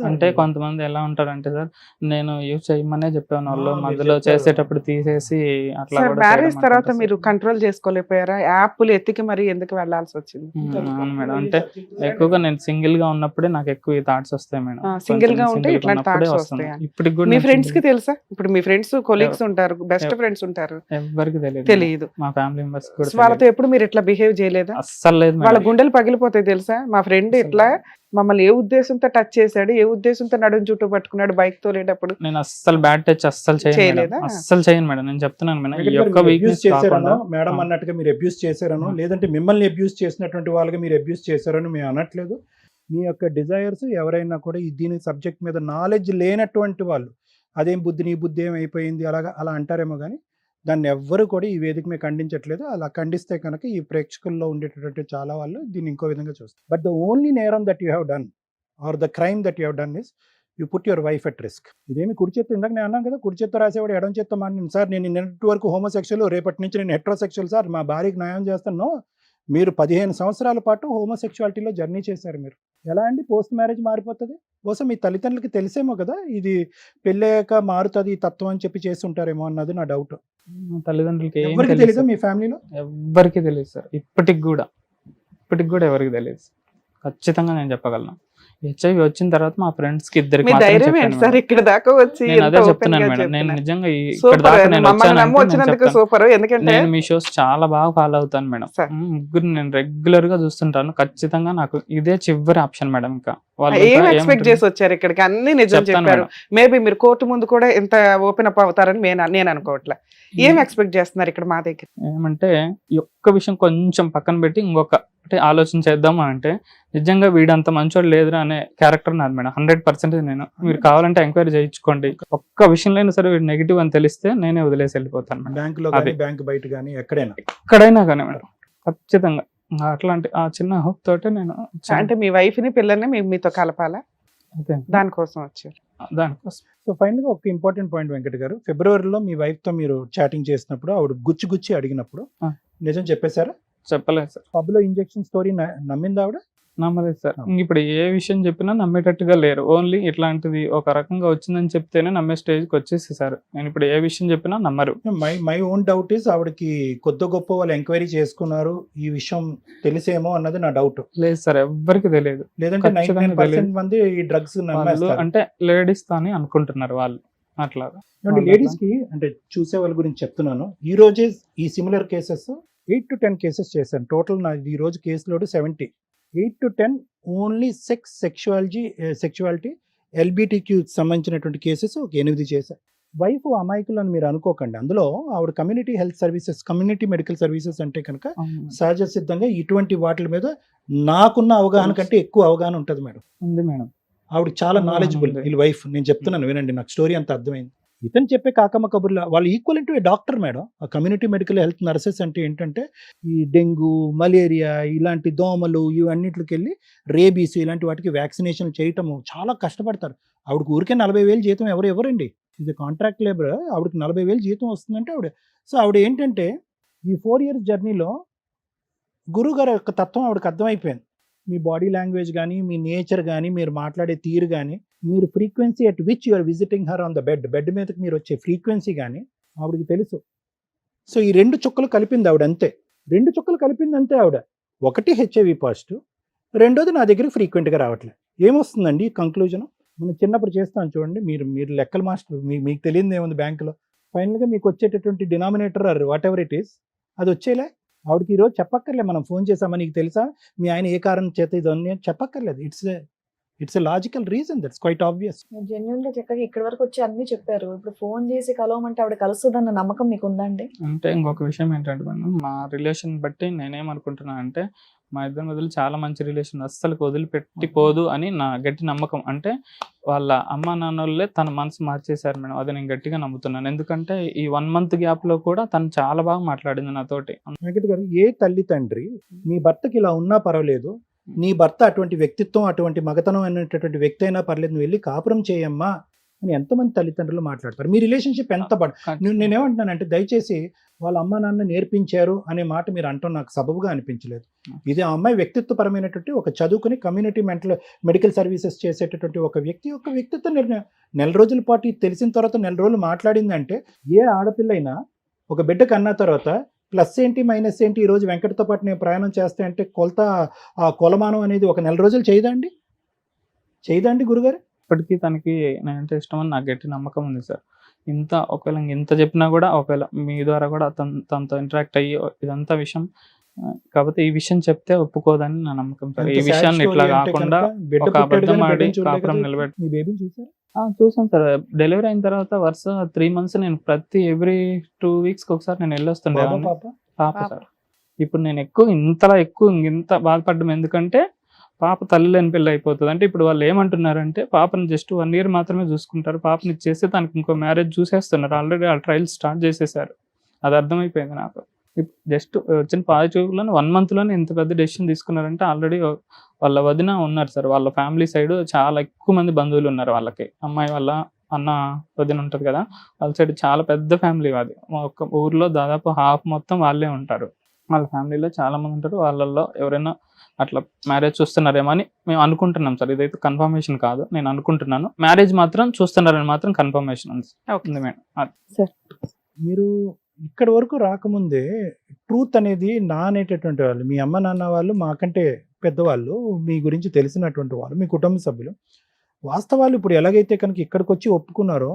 అంటే కొంతమంది ఎలా ఉంటారంటే సార్, నేను యూజ్ చేయమనే చెప్పాను, వాళ్ళు మీరు మధ్యలో చెప్పారు. చేసేటప్పుడు తీసేసి అట్లా సార్ కూడా మ్యారేజ్ చేయడం తర్వాత అంటుంటారు మీరు సార్. కంట్రోల్ చేసుకోలేకపోయారా? యాప్లు ఎత్తికి మరి ఎందుకు వెళ్లాల్సి వచ్చింది? అవును మేడం. అంటే ఎక్కువగా నేను సింగిల్ గా ఉన్నప్పుడే నాకు ఎక్కువ థాట్స్ వస్తాయి మేడం. సింగిల్ గా కొంచెం ఉంటే single గా ఇట్లాంటి ఉన్నప్పుడే థాట్స్ వస్తున్నాయి. వస్తాయి. ఇప్పటికి కూడా మీ నేను ఫ్రెండ్స్ కి single- తెలుసా? ఇప్పుడు మీ ఫ్రెండ్స్ కొలీగ్స్ ఉంటారు, బెస్ట్ ఫ్రెండ్స్ ఉంటారు, ఎవ్వరికి తెలియదు. తెలియదు. మా ఫ్యామిలీ మెంబర్స్ కూడా వాళ్ళతో తెలియదు. ఎప్పుడు మీరు ఇట్లా బిహేవ్ చేయలేదా? అస్సలు లేదు వాళ్ళ మేడం. గుండెలు పగిలిపోతాయి తెలుసా? మా ఫ్రెండ్ అసలు ఇట్లా మమ్మల్ని ఏ ఉద్దేశంతో టచ్ చేశాడు, ఏ ఉద్దేశంతో నడుము చుట్టూ పట్టుకున్నాడు బైక్ తోలేటప్పుడు. నేను అస్సలు బ్యాడ్ టచ్ అస్సలు చేయను మేడం. చేయలేదా? అస్సలు చేయను మేడం. నేను చెప్తున్నాను మేడం, ఈ యొక్క అబ్యూస్ వీక్నెస్ చేశారనో, కాకుండా మేడం ఆ. అన్నట్టుగా మీరు అబ్యూస్ చేశారనో, లేదంటే మిమ్మల్ని అబ్యూస్ చేసినటువంటి వాళ్ళకి మీరు అబ్యూస్ చేశారని మేము అనట్లేదు. మీ యొక్క డిజైర్స్ ఎవరైనా కూడా దీని సబ్జెక్ట్ మీద నాలెడ్జ్ లేనటువంటి వాళ్ళు, అదేం బుద్ధి, నీ బుద్ధి ఏం అయిపోయింది అలా అంటారేమో, కానీ దాన్ని ఎవ్వరు కూడా ఈ వేదిక మీద ఖండించట్లేదు. అలా ఖండిస్తే కనుక ఈ ప్రేక్షకుల్లో ఉండేటటువంటి చాలా వాళ్ళు దీన్ని ఇంకో విధంగా చూస్తారు. బట్ ద ఓన్లీ నేరం that you have done or the crime that you have done is you put your wife at risk. ఇదేమి కుడి చేత్తో, ఇందాక నేను అన్నాను కదా, కుడి చేత్తో రాసేవాడు ఎడం చేత్తో మాట్లాడి సార్ నేను నిన్నటి వరకు హోమోసెక్షువల్, రేపటి నుంచి నేను హెట్రోసెక్షువల్ సార్, మా భార్యకి న్యాయం చేస్తాను. మీరు 15 సంవత్సరాల పాటు హోమోసెక్షువాలిటీలో జర్నీ చేశారు. మీరు ఎలా అండి పోస్ట్ మ్యారేజ్ మారిపోతుంది? బహుశా మీ తల్లిదండ్రులకి తెలిసేమో కదా ఇది పెళ్ళయ్యాక మారుతుంది ఈ తత్వం అని చెప్పి చేసి ఉంటారేమో అన్నది నా డౌట్. మా తల్లిదండ్రులకి ఏం ఎవరికి తెలియదు తెలీదా సార్. మీ ఫ్యామిలీలో? ఎవ్వరికి తెలియదు సార్. ఇప్పటికి కూడా ఎవరికి తెలియదు. ఖచ్చితంగా నేను చెప్పగలను. హెచ్ఐవి వచ్చిన తర్వాత మా ఫ్రెండ్స్ కి ఇద్దరికి మీ మాత్రమే ధైర్యం ఏంటి చెప్పాను సార్ మేడం. ఇక్కడ దాకా వచ్చి నేను ఎంత అదే ఓపెన్ చెప్తున్నాను గా మేడం. నేను చెప్తున్నా. నిజంగా ఇక్కడ సూపర్, దాకా నేను మమ్మల్ని నమ్మి వచ్చానంటే నేను వచ్చినందుకు చెప్తాను. సూపర్. ఎందుకంటే నేను మీ షోస్ చాలా బాగా ఫాలో అవుతాను మేడం. సార్. ముగ్గురు నేను రెగ్యులర్ గా చూస్తుంటాను. ఖచ్చితంగా నాకు ఇదే చివరి ఆప్షన్ మేడం. ఇంకా వాళ్ళు ఏం ఇంకా ఎక్స్పెక్ట్ ఏమంటారు? చేసి వచ్చారు ఇక్కడికి? అన్ని నిజం చెప్తాను చెప్పారు. మేడం. మేబీ మీరు కోర్టు ముందు కూడా ఇంత ఓపెన్ అప్ అవుతారని నేను అనుకోవట్లే. ఏం ఎక్స్పెక్ట్ చేస్తున్నారు ఇక్కడ మా దగ్గర? ఏమంటే ఈ ఒక్క విషయం కొంచెం పక్కన పెట్టి ఇంకొక అంటే ఆలోచన చేద్దాం అని అంటే నిజంగా వీడంత మంచోడు లేదురా అనే క్యారెక్టర్ నాది మేడం. 100% నేను. మీరు కావాలంటే ఎంక్వైరీ చేయించుకోండి. ఒక్క విషయంలో అయినా సరే వీడు నెగిటివ్ అని తెలిస్తే నేనే వదిలేసి వెళ్ళిపోతాను మేడం. బ్యాంకులో అదే. కానీ బ్యాంక్ బయట కానీ ఎక్కడైనా ఎక్కడైనా కానీ మేడం ఖచ్చితంగా అట్లాంటి ఆ చిన్న హోప్ తోటే నేను అంటే మీ వైఫ్ ని పిల్లల్ని మీతో కలపాలా? అదే దానికోసం వచ్చారు. దానికోసం సో ఫైనల్గా ఒక ఇంపార్టెంట్ పాయింట్ వెంకట గారు, ఫిబ్రవరిలో మీ వైఫ్తో మీరు చాటింగ్ చేసినప్పుడు ఆవిడ గుచ్చి అడిగినప్పుడు ఆ. నిజం చెప్పేశారా? చెప్పలేదు సార్. పబ్లో ఇంజెక్షన్ స్టోరీ నమ్మిందా ఆవిడ? నమ్మలేదు సార్. ఇప్పుడు ఏ విషయం చెప్పినా నమ్మేటట్టుగా లేరు. ఓన్లీ ఇట్లాంటిది ఒక రకంగా వచ్చిందని చెప్తేనే నమ్మే స్టేజ్కి వచ్చేసేసారు. నేను ఇప్పుడు ఏ విషయం చెప్పినా నమ్మరు. మై ఓన్ డౌట్ ఈస్ ఆవిడకి కొద్ది గొప్ప వాళ్ళు ఎంక్వైరీ చేసుకున్నారు, ఈ విషయం తెలిసేమో అన్నది నా డౌట్. లేదు సార్, ఎవ్వరికి తెలియదు. లేదంటే ఖచ్చితంగా 99% మంది ఈ డ్రగ్స్ వాళ్ళు నమ్మేస్తారు. అంటే లేడీస్ అని అనుకుంటున్నారు వాళ్ళు అట్లాగా. లేడీస్ కి అంటే చూసే వాళ్ళ గురించి చెప్తున్నాను. ఈ రోజే ఈ సిమిలర్ కేసెస్ 8 to 10 కేసెస్ చేశాను. టోటల్ నా ఈ రోజు case load 70. 8 to 10 only sexuality LGBTQ సంబంధించినటువంటి కేసెస్ ఒక 8 చేశాను. వైఫ్ అమాయకులు అని మీరు అనుకోకండి. అందులో ఆవిడ community health services, community medical services అంటే కనుక సహజ సిద్ధంగా ఇటువంటి వాటి మీద నాకున్న అవగాహన కంటే ఎక్కువ అవగాహన ఉంటుంది మేడం. ఉంది మేడం. ఆవిడ చాలా నాలెడ్జబుల్. ఉంది. వీళ్ళ వైఫ్, నేను చెప్తున్నాను వినండి, నాకు స్టోరీ అంత అర్థమైంది. ఇతను చెప్పే కాకమ్మ కబుర్ల వాళ్ళు ఈక్వల్ టు డాక్టర్ మేడం. ఆ కమ్యూనిటీ మెడికల్ హెల్త్ నర్సెస్ అంటే ఏంటంటే ఈ డెంగ్యూ, మలేరియా ఇలాంటి దోమలు ఇవన్నిటికి వెళ్ళి రేబీస్ ఇలాంటి వాటికి వ్యాక్సినేషన్ చేయటము చాలా కష్టపడతారు. ఆవిడకి ఊరికే 40,000 జీతం ఎవరండి? ఇది కాంట్రాక్ట్ లేబర్. ఆవిడకి 40,000 జీతం వస్తుందంటే ఆవిడ. సో ఆవిడ ఏంటంటే ఈ 4 years జర్నీలో గురువు గారి యొక్క తత్వం ఆవిడకి అర్థమైపోయింది. మీ బాడీ లాంగ్వేజ్ కానీ, మీ నేచర్ కానీ, మీరు మాట్లాడే తీరు కానీ, మీరు frequency at which you're visiting her on the bed మీదకి మీరు వచ్చే ఫ్రీక్వెన్సీ కానీ ఆవిడకి తెలుసు. సో ఈ 2 చుక్కలు కలిపింది ఆవిడ అంతే. 2 చుక్కలు కలిపింది అంతే ఆవిడ. ఒకటి హెచ్ఐవి పాజిటివ్, రెండోది నా దగ్గర ఫ్రీక్వెంట్గా రావట్లేదు. ఏమొస్తుందండి కంక్లూజన్? మనం చిన్నప్పుడు చేస్తాం చూడండి, మీరు లెక్కల మాస్టర్, మీకు తెలియదు ఏముంది బ్యాంకులో. ఫైనల్గా మీకు వచ్చేటటువంటి denominator or whatever it is అది వచ్చేలే. ఆవిడకి ఈరోజు చెప్పక్కర్లేదు మనం ఫోన్ చేసామని, నీకు తెలుసా మీ ఆయన ఏ కారణం చేత ఇదన్నీ అని చెప్పక్కర్లేదు. It's a logical reason, that's quiet obvious. Genuine గా చక్కగా ఇక్కడి వరకు వచ్చి అన్ని చెప్పారు. ఇప్పుడు ఫోన్ చేసి కలవమంటే ఆవిడ కలుస్తుందన్న నమ్మకం మీకు ఉందండి? అంటే ఇంకొక విషయం ఏంటంటే మేడం, మా రిలేషన్ బట్టి నేనేమనుకుంటున్నా అంటే మా ఇద్దరి మధ్యలో చాలా మంచి రిలేషన్, అస్సలు వదిలిపెట్టి పోదు అని నా గట్టి నమ్మకం. అంటే వాళ్ళ అమ్మ నాన్నోళ్ళే తన మనసు మార్చేశారు మేడం. అది నేను గట్టిగా నమ్ముతున్నాను. ఎందుకంటే ఈ 1 month గ్యాప్లో కూడా తను చాలా బాగా మాట్లాడింది నాతోటి. వెంకట్ గారు, ఏ తల్లి తండ్రి నీ భర్తకి ఇలా ఉన్నా పర్వాలేదు, నీ భర్త అటువంటి వ్యక్తిత్వం, అటువంటి మగతనం అనేటటువంటి వ్యక్తి అయినా పర్లేదు, నువ్వు వెళ్ళి కాపురం చేయమ్మా అని ఎంతమంది తల్లిదండ్రులు మాట్లాడతారు. మీ రిలేషన్షిప్ ఎంత నేనేమంటున్నానంటే దయచేసి వాళ్ళ అమ్మ నాన్న నేర్పించారు అనే మాట మీరు అంటాం నాకు సబబుగా అనిపించలేదు. ఇది ఆ అమ్మాయి వ్యక్తిత్వపరమైనటువంటి ఒక చదువుకుని కమ్యూనిటీ మెడికల్ సర్వీసెస్ చేసేటటువంటి ఒక వ్యక్తిత్వ నిర్ణయం. 4 రోజుల పాటు ఇది తెలిసిన తర్వాత 4 రోజులు మాట్లాడిందంటే ఏ ఆడపిల్ల అయినా ఒక బిడ్డ కన్నా తర్వాత ప్లస్ ఏంటి మైనస్ ఏంటి, ఈరోజు వెంకటతో పాటు నేను ప్రయాణం చేస్తే అంటే కొలమానం అనేది ఒక 4 రోజులు చేయదండి గురుగారు? ఇప్పటికీ తనకి నేనంటే ఇష్టం అని నాకు గట్టి నమ్మకం ఉంది సార్. ఒకవేళ ఇంత చెప్పినా కూడా, ఒకవేళ మీ ద్వారా కూడా తనతో ఇంటరాక్ట్ అయ్యి ఇదంతా విషయం, కాకపోతే ఈ విషయం చెప్తే ఒప్పుకోదని నా నమ్మకం సార్. ఈ విషయాన్ని ఇట్లా కాకుండా ఒక అబద్ధం ఆడి కాపురం నిలబెట్టి. మీ బేబీని చూసారా? చూసాను సార్. డెలివరీ అయిన తర్వాత వరుస 3 months నేను ఎవ్రీ 2 weeks ఒకసారి నేను వెళ్ళొస్తుండే పాప సార్. ఇప్పుడు నేను ఇంత బాధపడ్డం ఎందుకంటే పాప తల్లి లేని పెళ్ళి అయిపోతుంది. అంటే ఇప్పుడు వాళ్ళు ఏమంటున్నారంటే పాపని జస్ట్ 1 year మాత్రమే చూసుకుంటారు, పాపని ఇచ్చేస్తే తనకి ఇంకో మ్యారేజ్ చూసేస్తున్నారు. ఆల్రెడీ ఆ ట్రయల్ స్టార్ట్ చేసేసారు. అది అర్థమైపోయింది నాకు. జస్ట్ వచ్చిన పాజిటివ్లో 1 monthలోనే ఇంత పెద్ద డెసిషన్ తీసుకున్నారంటే ఆల్రెడీ వాళ్ళ వదిన ఉన్నారు సార్. వాళ్ళ ఫ్యామిలీ సైడ్ చాలా ఎక్కువ మంది బంధువులు ఉన్నారు వాళ్ళకి. అమ్మాయి వాళ్ళ అన్న వదిన ఉంటుంది కదా, వాళ్ళ సైడ్ చాలా పెద్ద ఫ్యామిలీ. అది ఒక ఊర్లో దాదాపు హాఫ్ మొత్తం వాళ్ళే ఉంటారు. వాళ్ళ ఫ్యామిలీలో చాలా మంది ఉంటారు. వాళ్ళల్లో ఎవరైనా అట్లా మ్యారేజ్ చూస్తున్నారేమో అని మేము అనుకుంటున్నాం సార్. ఇదైతే కన్ఫర్మేషన్ కాదు, నేను అనుకుంటున్నాను. మ్యారేజ్ మాత్రం చూస్తున్నారని మాత్రం కన్ఫర్మేషన్ ఉంది మేడం. మీరు ఇక్కడ వరకు రాకముందే ట్రూత్ అనేది నా అనేటటువంటి వాళ్ళు, మీ అమ్మ నాన్న వాళ్ళు మాకంటే పెద్దవాళ్ళు, మీ గురించి తెలిసినటువంటి వాళ్ళు, మీ కుటుంబ సభ్యులు, వాస్తవాలు ఇప్పుడు ఎలాగైతే కనుక ఇక్కడికి వచ్చి ఒప్పుకున్నారో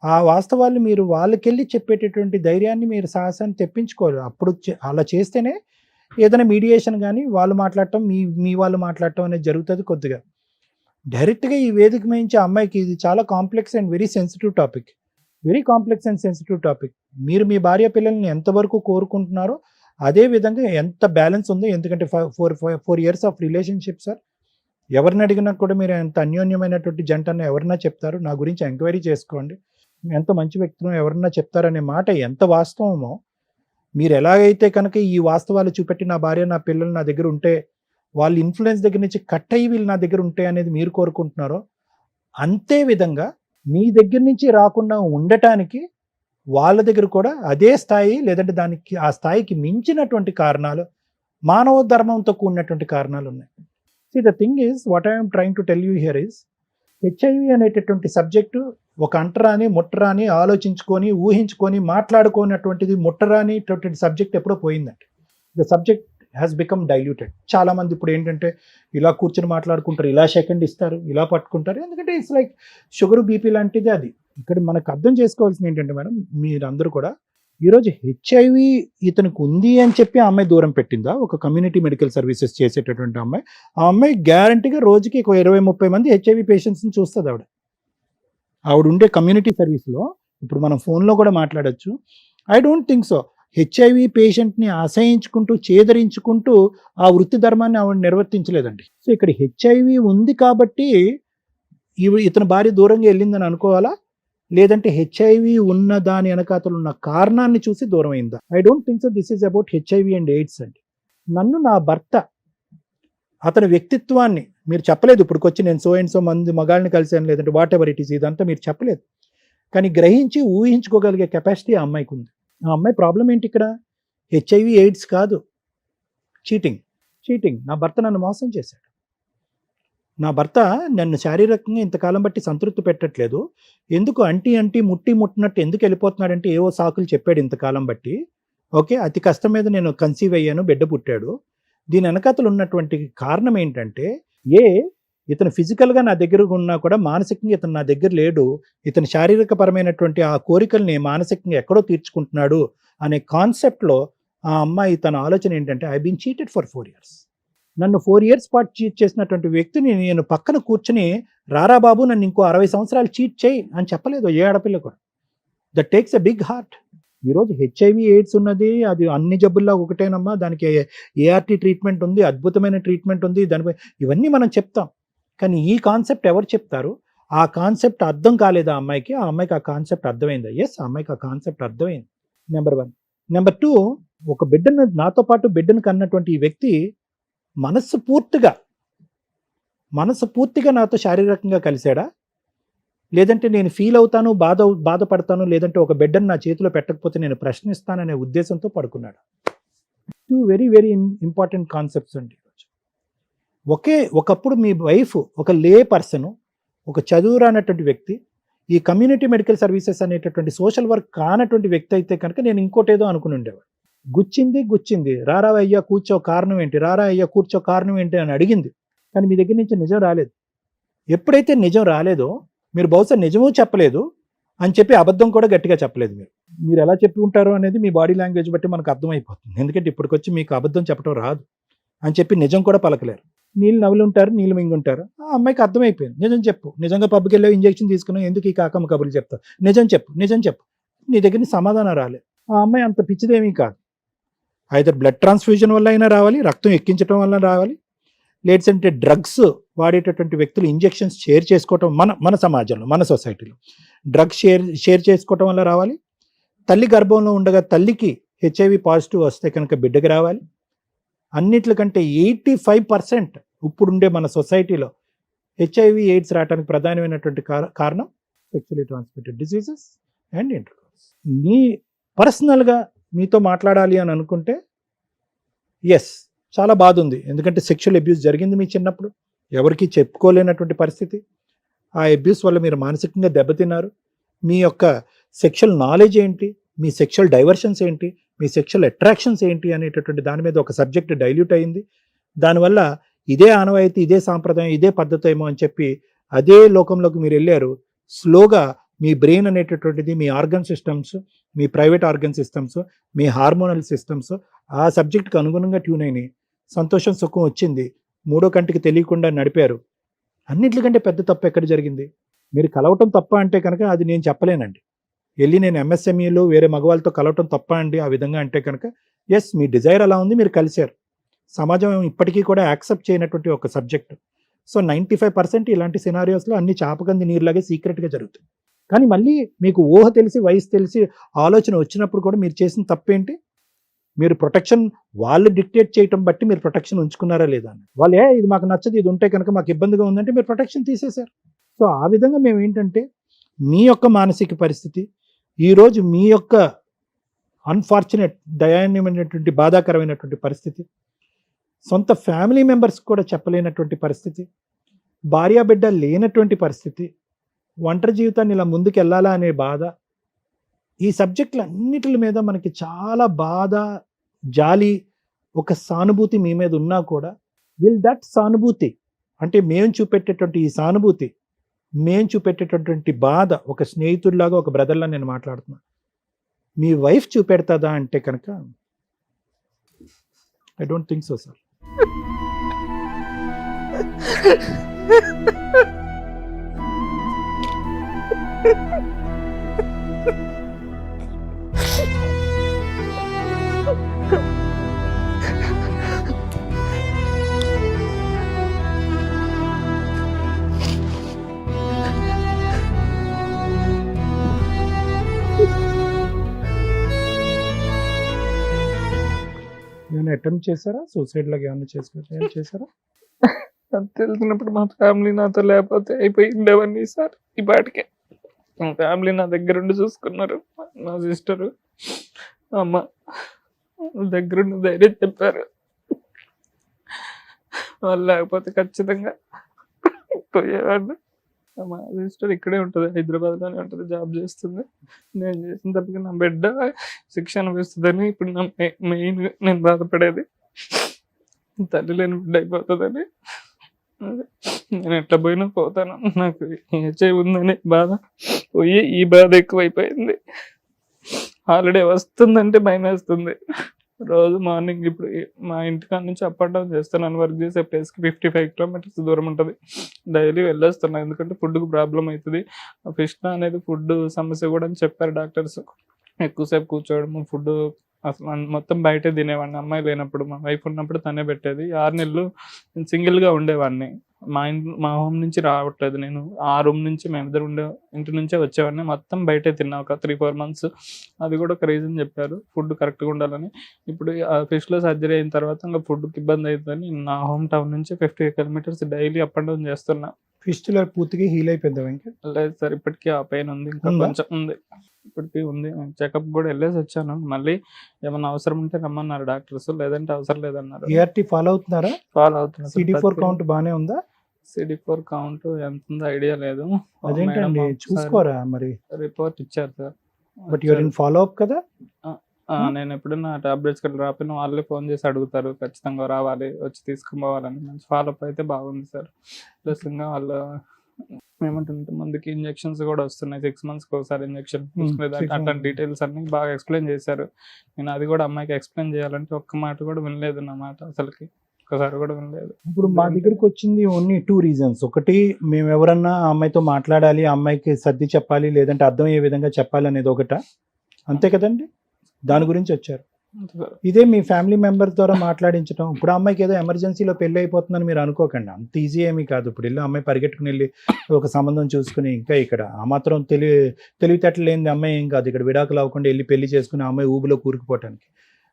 ఆ వాస్తవాలు మీరు వాళ్ళకెళ్ళి చెప్పేటటువంటి ధైర్యాన్ని, మీరు సాహసాన్ని తెప్పించుకోవాలి. అప్పుడు అలా చేస్తేనే ఏదైనా మీడియేషన్ కానీ వాళ్ళు మాట్లాడటం, మీ వాళ్ళు మాట్లాడటం అనేది జరుగుతుంది కొద్దిగా. డైరెక్ట్గా ఈ వేదిక మించి ఆ అమ్మాయికి ఇది చాలా complex and very sensitive topic, very complex and sensitive topic. మీరు మీ భార్య పిల్లల్ని ఎంతవరకు కోరుకుంటున్నారో అదే విధంగా ఎంత బ్యాలెన్స్ ఉందో, ఎందుకంటే 4 years ఆఫ్ రిలేషన్షిప్ సార్. ఎవరిని అడిగినా కూడా మీరు ఎంత అన్యోన్యమైనటువంటి జంట అని ఎవరన్నా చెప్తారు. నా గురించి ఎంక్వైరీ చేసుకోండి, ఎంత మంచి వ్యక్తులు ఎవరన్నా చెప్తారనే మాట ఎంత వాస్తవమో, మీరు ఎలాగైతే కనుక ఈ వాస్తవాలు చూపెట్టి నా భార్య నా పిల్లలు నా దగ్గర ఉంటే, వాళ్ళ ఇన్ఫ్లుయెన్స్ దగ్గర నుంచి కట్ అయ్యి వీళ్ళు నా దగ్గర ఉంటే అనేది మీరు కోరుకుంటున్నారో, అంతే విధంగా మీ దగ్గర నుంచి రాకుండా ఉండటానికి వాళ్ళ దగ్గర కూడా అదే స్థాయి, లేదంటే దానికి ఆ స్థాయికి మించినటువంటి కారణాలు, మానవ ధర్మంతో కూడినటువంటి కారణాలు ఉన్నాయి. See, the thing is, what I am trying to tell you here is, HIV అనేటటువంటి సబ్జెక్టు ఒక అంటరాని ముట్టరాని ఆలోచించుకొని ఊహించుకొని మాట్లాడుకోనటువంటిది ముట్టరానిటువంటి సబ్జెక్ట్ ఎప్పుడో పోయిందండి. The subject has become diluted. చాలామంది ఇప్పుడు ఏంటంటే ఇలా కూర్చొని మాట్లాడుకుంటారు, ఇలా సెకండ్ ఇస్తారు, ఇలా పట్టుకుంటారు, ఎందుకంటే ఇట్స్ లైక్ షుగర్ బీపీ లాంటిది అది. ఇక్కడ మనకు అర్థం చేసుకోవాల్సింది ఏంటంటే మేడం, మీరందరూ కూడా ఈరోజు HIV ఇతనికి ఉంది అని చెప్పి ఆ అమ్మాయి దూరం పెట్టిందా? ఒక కమ్యూనిటీ మెడికల్ సర్వీసెస్ చేసేటటువంటి అమ్మాయి, ఆ అమ్మాయి గ్యారంటీగా రోజుకి 20-30 మంది HIV పేషెంట్స్ని చూస్తుంది. ఆవిడ ఉండే కమ్యూనిటీ సర్వీస్లో ఇప్పుడు మనం ఫోన్లో కూడా మాట్లాడచ్చు. I don't think so. HIV పేషెంట్ని అసహించుకుంటూ చేదరించుకుంటూ ఆ వృత్తి ధర్మాన్ని ఆవిడ నిర్వర్తించలేదండి. సో ఇక్కడ HIV ఉంది కాబట్టి ఇతని భార్య దూరంగా వెళ్ళిందని అనుకోవాలా, లేదంటే HIV ఉన్న దాని వెనకాతలు ఉన్న కారణాన్ని చూసి దూరం అయిందా? I don't think so. This is about HIV and AIDS అండి. నన్ను నా భర్త అతని వ్యక్తిత్వాన్ని మీరు చెప్పలేదు. ఇప్పుడుకొచ్చి నేను సో అండ్ సో మంది మగాళ్ళని కలిసాను, లేదంటే వాట్ ఎవర్ ఇట్ ఈస్, ఇదంతా మీరు చెప్పలేదు. కానీ గ్రహించి ఊహించుకోగలిగే కెపాసిటీ ఆ అమ్మాయికి ఉంది. ఆ అమ్మాయి ప్రాబ్లం ఏంటి ఇక్కడ? HIV AIDS కాదు, చీటింగ్. నా భర్త నన్ను మోసం చేశాడు. నా భర్త నన్ను శారీరకంగా ఇంతకాలం బట్టి సంతృప్తి పెట్టట్లేదు, ఎందుకు అంటి ముట్టినట్టు ఎందుకు వెళ్ళిపోతున్నాడంటే ఏవో సాకులు చెప్పాడు ఇంతకాలం బట్టి. ఓకే, అతి కష్టం మీద నేను కన్సీవ్ అయ్యాను, బిడ్డ పుట్టాడు. దీని వెనకాతలు ఉన్నటువంటి కారణం ఏంటంటే, ఇతను ఫిజికల్గా నా దగ్గర ఉన్నా కూడా మానసికంగా ఇతను నా దగ్గర లేడు, ఇతను శారీరకపరమైనటువంటి ఆ కోరికల్ని మానసికంగా ఎక్కడో తీర్చుకుంటున్నాడు అనే కాన్సెప్ట్లో ఆ అమ్మాయి తన ఆలోచన ఏంటంటే, I been cheated for 4 years. నన్ను 4 years పాటు చీట్ చేసినటువంటి వ్యక్తిని నేను పక్కన కూర్చుని, రారా బాబు నన్ను ఇంకో 60 సంవత్సరాలు చీట్ చేయి అని చెప్పలేదు ఏ ఆడపిల్ల కూడా. That takes a big heart. ఈరోజు HIV AIDS ఉన్నది, అది అన్ని జబ్బుల్లో ఒకటేనమ్మా, దానికి ART ట్రీట్మెంట్ ఉంది, అద్భుతమైన ట్రీట్మెంట్ ఉంది, దానిపై ఇవన్నీ మనం చెప్తాం. కానీ ఈ కాన్సెప్ట్ ఎవరు చెప్తారు? ఆ కాన్సెప్ట్ అర్థం కాలేదు ఆ అమ్మాయికి. ఆ అమ్మాయికి ఆ కాన్సెప్ట్ అర్థమైందా? ఎస్, ఆ అమ్మాయికి ఆ కాన్సెప్ట్ అర్థమైంది. నెంబర్ 1. నెంబర్ 2, ఒక బిడ్డను, నాతో పాటు బిడ్డను కన్నటువంటి ఈ వ్యక్తి మనస్ఫూర్తిగా నాతో శారీరకంగా కలిశాడా, లేదంటే నేను ఫీల్ అవుతాను, బాధపడతాను, లేదంటే ఒక బిడ్డను నా చేతిలో పెట్టకపోతే నేను ప్రశ్నిస్తాననే ఉద్దేశంతో పడుకున్నాడు. 2 వెరీ వెరీ ఇంపార్టెంట్ కాన్సెప్ట్స్ అండి. ఒకప్పుడు మీ వైఫ్ ఒక లే పర్సన్, ఒక చదువురానటువంటి వ్యక్తి, ఈ కమ్యూనిటీ మెడికల్ సర్వీసెస్ అనేటటువంటి సోషల్ వర్క్ కానటువంటి వ్యక్తి అయితే కనుక నేను ఇంకోటేదో అనుకుని ఉండేవాడు. గుచ్చింది, రారా అయ్యా కూర్చో కారణం ఏంటి, రారా అయ్యా కూర్చో కారణం ఏంటి అని అడిగింది. కానీ మీ దగ్గర నుంచి నిజం రాలేదు. ఎప్పుడైతే నిజం రాలేదో, మీరు బహుశా నిజమూ చెప్పలేదు అని చెప్పి అబద్ధం కూడా గట్టిగా చెప్పలేదు. మీరు ఎలా చెప్పి ఉంటారో అనేది మీ బాడీ లాంగ్వేజ్ బట్టి మనకు అర్థమైపోతుంది. ఎందుకంటే ఇప్పటికొచ్చి మీకు అబద్ధం చెప్పడం రాదు అని చెప్పి నిజం కూడా పలకలేరు. నీళ్ళు నవ్వులుంటారు, నీళ్ళు మింగుంటారు. ఆ అమ్మాయికి అర్థమైపోయింది, నిజం చెప్పు, నిజంగా పబ్కి వెళ్ళావు, ఇంజెక్షన్ తీసుకున్నావు, ఎందుకు ఈ కాకమ్మ కబుర్లు చెప్తావు, నిజం చెప్పు. నీ దగ్గర సమాధానం రాలేదు. ఆ అమ్మాయి అంత పిచ్చిదేమీ కాదు. అయితే బ్లడ్ ట్రాన్స్ఫ్యూజన్ వల్ల అయినా రావాలి, రక్తం ఎక్కించడం వల్ల రావాలి, లేదంటే డ్రగ్స్ వాడేటటువంటి వ్యక్తులు ఇంజెక్షన్స్ షేర్ చేసుకోవటం, మన సమాజంలో, మన సొసైటీలో డ్రగ్స్ షేర్ చేసుకోవటం వల్ల రావాలి, తల్లి గర్భంలో ఉండగా తల్లికి HIV పాజిటివ్ వస్తే కనుక బిడ్డకి రావాలి. అన్నిట్లకంటే 85% ఇప్పుడుండే మన సొసైటీలో HIV AIDS రావడానికి ప్రధానమైనటువంటి కారణం sexually transmitted diseases and intercourse. మీ పర్సనల్గా మీతో మాట్లాడాలి అని అనుకుంటే ఎస్, చాలా బాధ ఉంది. ఎందుకంటే సెక్షువల్ అబ్యూస్ జరిగింది మీ చిన్నప్పుడు, ఎవరికి చెప్పుకోలేనటువంటి పరిస్థితి. ఆ అబ్యూస్ వల్ల మీరు మానసికంగా దెబ్బతిన్నారు. మీ యొక్క సెక్షువల్ నాలెడ్జ్ ఏంటి, మీ సెక్షువల్ డైవర్షన్స్ ఏంటి, మీ సెక్షువల్ అట్రాక్షన్స్ ఏంటి అనేటటువంటి దాని మీద ఒక సబ్జెక్ట్ డైల్యూట్ అయింది. దానివల్ల ఇదే ఆనవాయితీ, ఇదే సాంప్రదాయం, ఇదే పద్ధతి ఏమో అని చెప్పి అదే లోకంలోకి మీరు వెళ్ళారు. స్లోగా మీ బ్రెయిన్ అనేటటువంటిది, మీ ఆర్గన్ సిస్టమ్స్, మీ ప్రైవేట్ ఆర్గన్ సిస్టమ్స్, మీ హార్మోనల్ సిస్టమ్స్ ఆ సబ్జెక్ట్కి అనుగుణంగా ట్యూన్ అయినాయి. సంతోషం సుఖం వచ్చింది, మూడో కంటికి తెలియకుండా నడిపారు. అన్నిటికంటే పెద్ద తప్పు ఎక్కడ జరిగింది? మీరు కలవటం తప్ప అంటే కనుక అది నేను చెప్పలేనండి. వెళ్ళి నేను ఎంఎస్ఎంఈలో వేరే మగవాళ్ళతో కలవటం తప్ప అండి ఆ విధంగా అంటే కనుక ఎస్, మీ డిజైర్ అలా ఉంది, మీరు కలిశారు. సమాజం ఇప్పటికీ కూడా యాక్సెప్ట్ చేయనటువంటి ఒక సబ్జెక్ట్. సో 95% ఇలాంటి సినారియోస్లో అన్ని చాపకంది నీరులాగే సీక్రెట్గా జరుగుతాయి. కానీ మళ్ళీ మీకు ఊహ తెలిసి, వయసు తెలిసి, ఆలోచన వచ్చినప్పుడు కూడా మీరు చేసిన తప్పేంటి? మీరు ప్రొటెక్షన్ వాళ్ళు డిక్టేట్ చేయటం బట్టి మీరు ప్రొటెక్షన్ ఉంచుకున్నారా లేదా అని. వాళ్ళే ఇది మాకు నచ్చదు, ఇది ఉంటే కనుక మాకు ఇబ్బందిగా ఉందంటే మీరు ప్రొటెక్షన్ తీసేశారు. సో ఆ విధంగా మేము ఏంటంటే మీ యొక్క మానసిక పరిస్థితి, ఈరోజు మీ యొక్క అన్ఫార్చునేట్, దయాన్యమైనటువంటి, బాధాకరమైనటువంటి పరిస్థితి, సొంత ఫ్యామిలీ మెంబర్స్ కూడా చెప్పలేనటువంటి పరిస్థితి, భార్యాబిడ్డ లేనటువంటి పరిస్థితి, ఒంటరి జీవితాన్ని ఇలా ముందుకు వెళ్ళాలా అనే బాధ, ఈ సబ్జెక్టులు అన్నిటి మీద మనకి చాలా బాధ, జాలి, ఒక సానుభూతి మీ మీద ఉన్నా కూడా విల్ దట్ సానుభూతి అంటే మేము చూపెట్టేటువంటి ఈ సానుభూతి, మేము చూపెట్టేటటువంటి బాధ ఒక స్నేహితుడిలాగా, ఒక బ్రదర్లా నేను మాట్లాడుతున్నా, మీ వైఫ్ చూపెడతాదా అంటే కనుక I don't think so sir. ఏమైనా అటెంప్ట్ చేశారా? సూసైడ్ లాగా ఏమైనా చేశారా? అది తెలిసినప్పుడు మా ఫ్యామిలీ నాతో లేకపోతే అయిపోయిండేవన్నీ సార్. ఈ పాటికే మా ఫ్యామిలీ నా దగ్గరుండి చూసుకున్నారు. మా సిస్టరు, అమ్మ దగ్గరుండి ధైర్యం చెప్పారు. వాళ్ళు లేకపోతే ఖచ్చితంగా పోయేవాడిని. మా సిస్టర్ ఇక్కడే ఉంటుంది, హైదరాబాద్లోనే ఉంటుంది, జాబ్ చేస్తుంది. నేను చేసిన తప్పకి నా బిడ్డ శిక్ష అనిపిస్తుందని ఇప్పుడు నా మెయిన్ నేను బాధపడేది. తల్లి లేని బిడ్డ అయిపోతుందని. నేను ఎట్లా పోయినా పోతాను, నాకు హెచ్ఐ ఉందని బాధ పోయి ఈ బాధ ఎక్కువైపోయింది. హాలిడే వస్తుందంటే భయం వేస్తుంది. రోజు మార్నింగ్ ఇప్పుడు మా ఇంటికాడ నుంచి అప్ అండ్ డౌన్ చేస్తున్నాను. వర్క్ చేసే ప్లేస్కి 55 కిలోమీటర్స్ దూరం ఉంటుంది. డైలీ వెళ్ళొస్తున్నాను ఎందుకంటే ఫుడ్కి ప్రాబ్లం అవుతుంది. ఫిష్నా అనేది ఫుడ్ సమస్య కూడా అని చెప్పారు డాక్టర్స్. ఎక్కువసేపు కూర్చోవడం, ఫుడ్ అసలు మొత్తం బయటే తినేవాడిని. అమ్మాయి లేనప్పుడు, మా వైఫ్ ఉన్నప్పుడు తనే పెట్టేది. 6 నెలలు నేను సింగిల్గా ఉండేవాడిని. మా హోమ్ నుంచి రావట్లేదు నేను. ఆ రూమ్ నుంచి మేమిద్దరు ఇంటి నుంచే వచ్చేవాడిని. మొత్తం బయటే తిన్నా ఒక 3-4 months. అది కూడా ఒక రీజన్ చెప్పారు, ఫుడ్ కరెక్ట్గా ఉండాలని. ఇప్పుడు ఫిష్లో సర్జరీ అయిన తర్వాత ఇంకా ఫుడ్కి ఇబ్బంది అవుతుందని నా హోమ్ టౌన్ నుంచి 50 kilometers daily up and down చేస్తున్నా. ఫిస్టులా పూర్తిగా హీల్ అయిపోయిందా వెంకట్? లేదు సార్, ఇప్పటికీ ఆ పెయిన్ ఉంది, ఇంకా కొంచెం ఉంది, ఇప్పటికీ ఉంది. చెకప్ కూడా వెళ్ళేసి వచ్చాను. మళ్ళీ ఏమన్నా అవసరం ఉంటే రమ్మన్నారు డాక్టర్స్, లేదంటే అవసరం లేదన్నారు. ఏఆర్టీ ఫాలో అవుతున్నారా? ఫాలో అవుతున్నా. CD4 కౌంట్ బాగానే ఉందా? CD4 కౌంట్ ఎంత ఉందో ఐడియా లేదు. అదేంటండి చూసుకోరా మరి? రిపోర్ట్ ఇచ్చారు sir. But your in follow up కదా? నేను ఎప్పుడైనా టాబ్లెట్స్ కూడా రాకపోయినా వాళ్ళే ఫోన్ చేసి అడుగుతారు, ఖచ్చితంగా రావాలి, వచ్చి తీసుకుని పోవాలని. మంచి ఫాలోఅప్ అయితే బాగుంది సార్. ప్లస్ ఇంకా వాళ్ళు ఏమంటుంటే ముందుకి ఇంజెక్షన్స్ కూడా వస్తున్నాయి, 6 monthsకి ఒకసారి ఇంజెక్షన్. అట్లాంటి డీటెయిల్స్ అన్ని బాగా ఎక్స్ప్లెయిన్ చేశారు. నేను అది కూడా అమ్మాయికి ఎక్స్ప్లెయిన్ చేయాలంటే ఒక్క మాట కూడా వినలేదు నా మాట, అసలుకి ఒక్కసారి కూడా వినలేదు. ఇప్పుడు మా దగ్గరికి వచ్చింది ఓన్లీ 2 reasons. ఒకటి, మేము ఎవరన్నా ఆ అమ్మాయితో మాట్లాడాలి, ఆ అమ్మాయికి సర్ది చెప్పాలి, లేదంటే అర్థమయ్యే విధంగా చెప్పాలి అనేది ఒకట, అంతే కదండి? దాని గురించి వచ్చారు. ఇదే మీ ఫ్యామిలీ మెంబర్ ద్వారా మాట్లాడించడం. ఇప్పుడు అమ్మాయికి ఏదో ఎమర్జెన్సీలో పెళ్లి అయిపోతుందని మీరు అనుకోకండి, అంత ఈజీ ఏమీ కాదు. ఇప్పుడు వెళ్ళి అమ్మాయి పరిగెట్టుకుని వెళ్ళి ఒక సంబంధం చూసుకుని, ఇంకా ఇక్కడ ఆ మాత్రం తెలివితేటలు లేని అమ్మాయి ఏం కాదు. ఇక్కడ విడాకులు అవ్వకుండా వెళ్ళి పెళ్లి చేసుకుని ఆ అమ్మాయి ఊబిలో కూరుకుపోవటానికి.